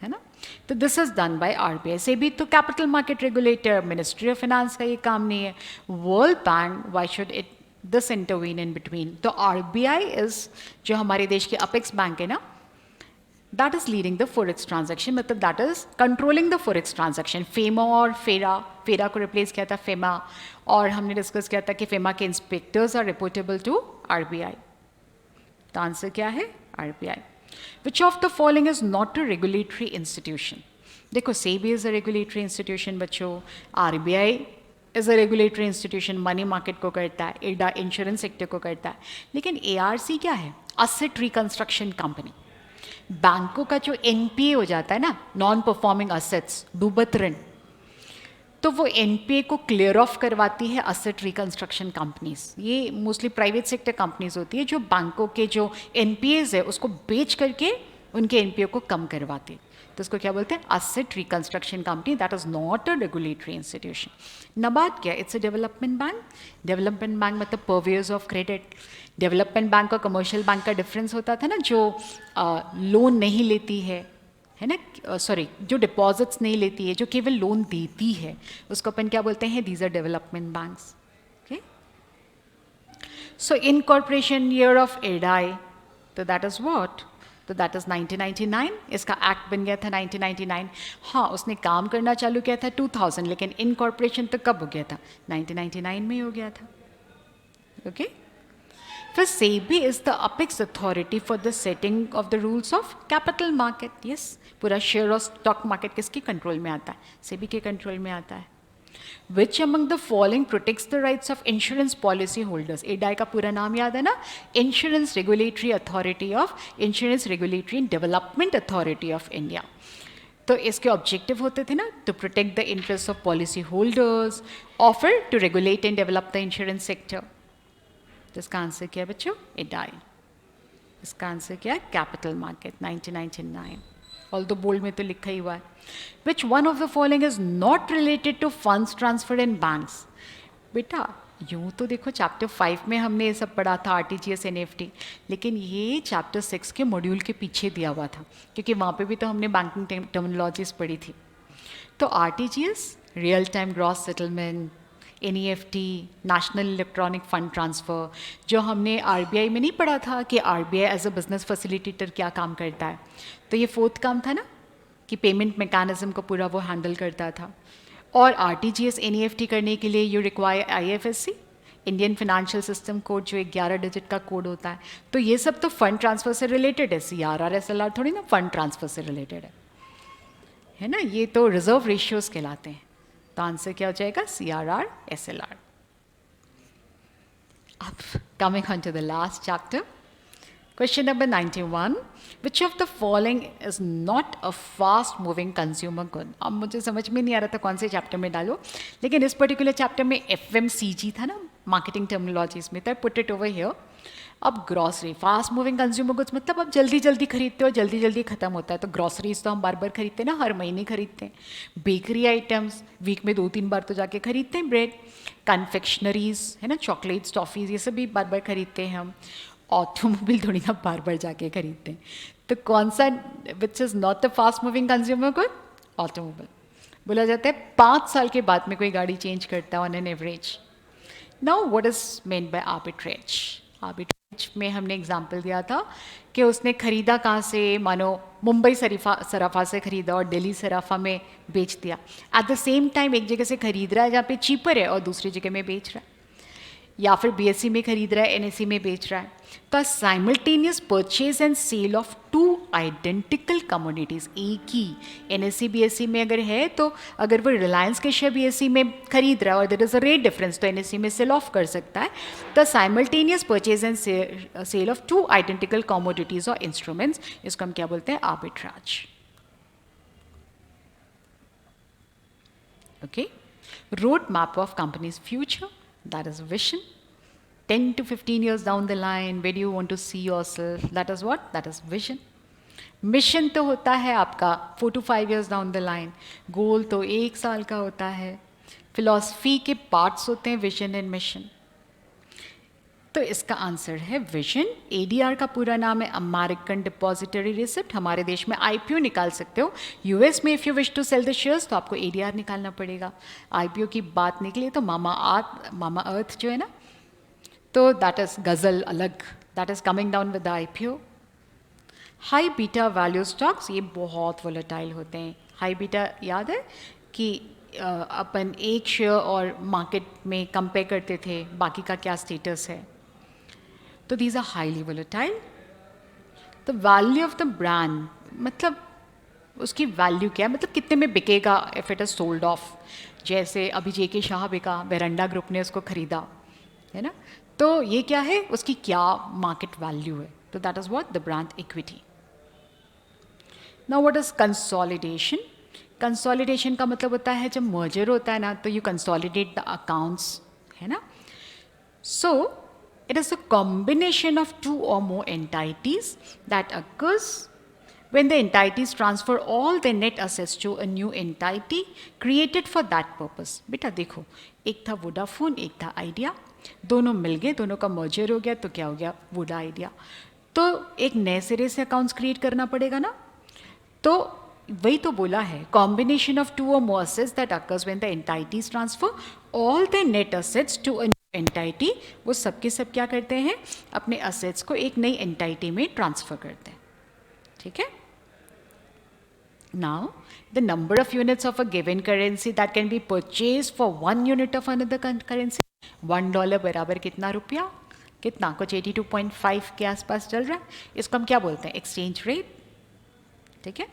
है ना. तो this is done by RBI. से भी तो capital market regulator, ministry of finance का ये काम नहीं है. World bank, why should it this intervene in between. तो RBI इज जो हमारे देश के अपेक्स बैंक है ना, that is leading the forex transaction, मतलब that is controlling the forex transaction. FEMA और फेरा को रिप्लेस किया था FEMA, और हमने डिस्कस किया था कि FEMA के inspectors are reportable to RBI. तो आंसर क्या है, RBI. Which of the following is not a regulatory institution? देखो, SEBI is a regulatory institution बच्चों, RBI is a regulatory institution, money market को करता है, IRDA इंश्योरेंस सेक्टर को करता है. लेकिन ARC क्या है, असेट रिकंस्ट्रक्शन कंपनी. बैंकों का जो NPA हो जाता है ना, नॉन परफॉर्मिंग असेट्स, डूबत ऋण, तो वो NPA को क्लियर ऑफ करवाती है असेट रिकंस्ट्रक्शन कंपनीज. ये मोस्टली प्राइवेट सेक्टर कंपनीज होती है जो बैंकों के जो NPAs है उसको बेच करके उनके NPA को कम करवाती है. तो उसको क्या बोलते हैं, asset reconstruction company. That is not a regulatory institution. NABARD क्या, it's a development bank. Development bank मतलब purveyors of credit. Development bank और कमर्शियल बैंक का डिफरेंस होता था ना, जो लोन नहीं लेती है ना, सॉरी, जो डिपॉजिट्स नहीं लेती है, जो केवल लोन देती है, उसको अपन क्या बोलते हैं, these are development banks. Okay. So incorporation year of IRDAI, तो दैट इज व्हाट, तो दैट इज 1999. इसका एक्ट बन गया था 1999. हाँ, उसने काम करना चालू किया था 2000, लेकिन इनकॉर्पोरेशन तो कब हो गया था, 1999 में ही हो गया था. ओके. फिर SEBI is the apex authority for the setting of the rules of capital market. Yes, पूरा शेयर और स्टॉक मार्केट किसके कंट्रोल में आता है, SEBI के कंट्रोल में आता है. Which among the following protects the rights of insurance policy holders? IRDAI का पूरा नाम याद है ना, Insurance Regulatory Authority of Insurance Regulatory and Development Authority of India. तो इसके ऑब्जेक्टिव होते थे ना, to protect the interests of policy holders, offer to regulate and develop the insurance sector. तो इसका आंसर क्या है बच्चों, IRDAI. इसका आंसर क्या है, capital market, 1999. Although bold में तो लिखा ही हुआ है. Which one of the following is not related to funds transfer in banks. बेटा यूँ तो देखो चैप्टर 5 में हमने ये सब पढ़ा था, RTGS NEFT, लेकिन ये चैप्टर 6 के मॉड्यूल के पीछे दिया हुआ था, क्योंकि वहाँ पे भी तो हमने बैंकिंग टर्मिनोलॉजीज पढ़ी थी. तो RTGS, real time gross settlement, NEFT, national electronic fund transfer, जो हमने RBI में नहीं पढ़ा था कि RBI as a business facilitator क्या काम करता है, तो ये फोर्थ काम था ना कि पेमेंट मैकेनिज्म को पूरा वो हैंडल करता था। और RTGS NEFT करने के लिए you require IFSC, Indian financial system code, जो 11 डिजिट का कोड होता है। तो ये सब तो फंड ट्रांसफ़र से रिलेटेड है, CRR SLR थोड़ी ना फंड ट्रांसफ़र से रिलेटेड है ना, ये तो रिजर्व रेशियोज कहलाते हैं। तो आंसर क्या हो जाएगा? CRR SLR। अब coming on to the last chapter, question number 91, which of the following is not a fast moving consumer good. अब मुझे समझ में नहीं आ रहा था कौन से चैप्टर में डालो, लेकिन इस पर्टिकुलर चैप्टर में FMCG था ना, मार्केटिंग टर्मिनोलॉजीज में, तो पुट इट ओवर हियर। अब grocery, fast moving consumer goods मतलब अब जल्दी जल्दी खरीदते हो, जल्दी जल्दी खत्म होता है। तो ग्रॉसरीज तो हम बार बार खरीदते हैं ना, हर महीने खरीदते हैं। बेकरी आइटम्स वीक में 2-3 बार तो जाके खरीदते हैं। ब्रेड, कन्फेक्शनरीज है ना, चॉकलेट्स, टॉफ़ीज़, ये सब भी बार बार खरीदते हैं हम। ऑटोमोबाइल थोड़ी ना बार बार जाके खरीदते हैं। तो कौन सा which is not the fast moving consumer good? Automobile. बोला जाता है 5 साल के बाद में कोई गाड़ी चेंज करता है on an average. Now what is meant by arbitrage? Arbitrage में हमने एग्जाम्पल दिया था कि उसने खरीदा कहाँ से, मानो मुंबई सराफा से खरीदा और दिल्ली सराफा में बेच दिया। एट द सेम टाइम एक जगह से खरीद रहा है जहाँ पे चीपर है और दूसरी जगह में बेच रहा है, या फिर BSE में खरीद रहा है, NSE में बेच रहा है। तो simultaneous purchase and sale of 2 identical commodities, एक ही NSE BSE में अगर है, तो अगर वो रिलायंस के शेयर BSE में खरीद रहा है और there is a rate difference, तो NSE में सेल ऑफ कर सकता है। तो simultaneous purchase and sale of 2 identical commodities और इंस्ट्रूमेंट्स, इसको हम क्या बोलते हैं? Arbitrage. Okay, road map of companies future, that is vision. 10 to 15 years down the line, where do you want to see yourself? That is what? That is vision. Mission तो होता है आपका 4 to 5 years down the line, गोल तो 1 साल का होता है। फिलॉसफी के पार्ट्स होते हैं विजन एंड मिशन। तो इसका आंसर है विजन। ADR का पूरा नाम है अमेरिकन डिपॉजिटरी रिसिप्ट। हमारे देश में IPO निकाल सकते हो, US में if you wish to sell the shares तो आपको ADR निकालना पड़ेगा। IPO की बात निकली तो मामा अर्थ जो है ना, तो दैट इज गज़ल अलग, that is coming down with the IPO। High beta value stocks, ये बहुत वोलेटाइल होते हैं। हाई बीटा याद है कि अपन एक शेयर और मार्केट में कंपेयर करते थे, बाकी का क्या स्टेटस है। तो these are highly volatile. The value of the brand मतलब उसकी वैल्यू क्या है, मतलब कितने में बिकेगा if it is sold off. जैसे अभी JK शाह बिका, वेरंडा ग्रुप ने उसको खरीदा है ना, तो ये क्या है, उसकी क्या मार्केट वैल्यू है। तो that is what the brand equity. Now what is consolidation? Consolidation का मतलब होता है जब मर्जर होता है ना, तो यू कंसोलिडेट द अकाउंट्स, है ना। सो it is a combination of 2 or more entities that occurs when the entities transfer all their net assets to a new entity created for that purpose. बेटा देखो, एक था वोडाफोन, एक था आइडिया, दोनों मिल गए, दोनों का मर्जर हो गया, तो क्या हो गया? Voda idea. तो एक नए सिरे से अकाउंट्स क्रिएट करना पड़ेगा ना। तो वही तो बोला है, combination of 2 or more assets that occurs when the entities transfer all their net assets to a entity. वो सबके सब क्या करते हैं, अपने असेट्स को एक नई एंटाइटी में ट्रांसफर करते हैं। ठीक है। Now the number of units of a given currency that can be purchase for 1 unit of another currency. $1 बराबर कितना रुपया, कितना, कुछ 82.5 के आसपास चल रहा है। इसको हम क्या बोलते हैं? Exchange rate. ठीक है।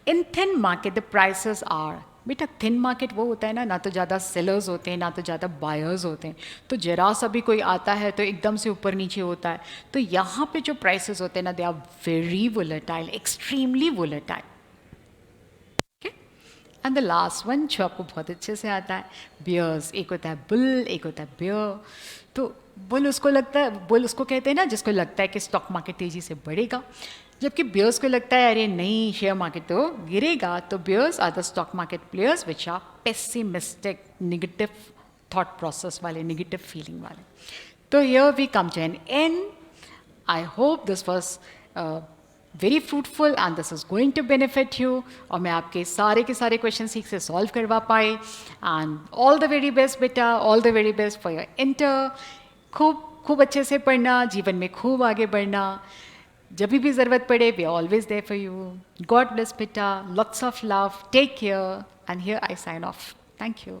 In thin market the prices are, बेटा थिन मार्केट वो होता है ना तो ज़्यादा सेलर्स होते हैं ना तो ज़्यादा बायर्स होते हैं, तो जरा सा भी कोई आता है तो एकदम से ऊपर नीचे होता है। तो यहाँ पे जो प्राइसेस होते हैं ना, they are very volatile, extremely volatile. Okay. And the last one जो आपको बहुत अच्छे से आता है, बियर्स। एक होता है बुल, एक होता है बियर। तो बुल उसको लगता है, बुल उसको कहते हैं ना जिसको लगता है कि स्टॉक मार्केट तेज़ी से बढ़ेगा, जबकि बियर्स को लगता है अरे नहीं शेयर मार्केट तो गिरेगा। तो bears are the stock market players which are pessimistic, negative thought process वाले, नेगेटिव फीलिंग वाले। तो here we come to an end. I hope this was very fruitful and this is going to benefit you, और मैं आपके सारे के सारे क्वेश्चन ठीक से सॉल्व करवा पाए। And all the very best बेटा, all the very best for your inter. खूब खूब अच्छे से पढ़ना, जीवन में खूब आगे बढ़ना, जब भी ज़रूरत पड़े we always there for you. God bless बेटा, lots of love, take care, and here I sign off. Thank you.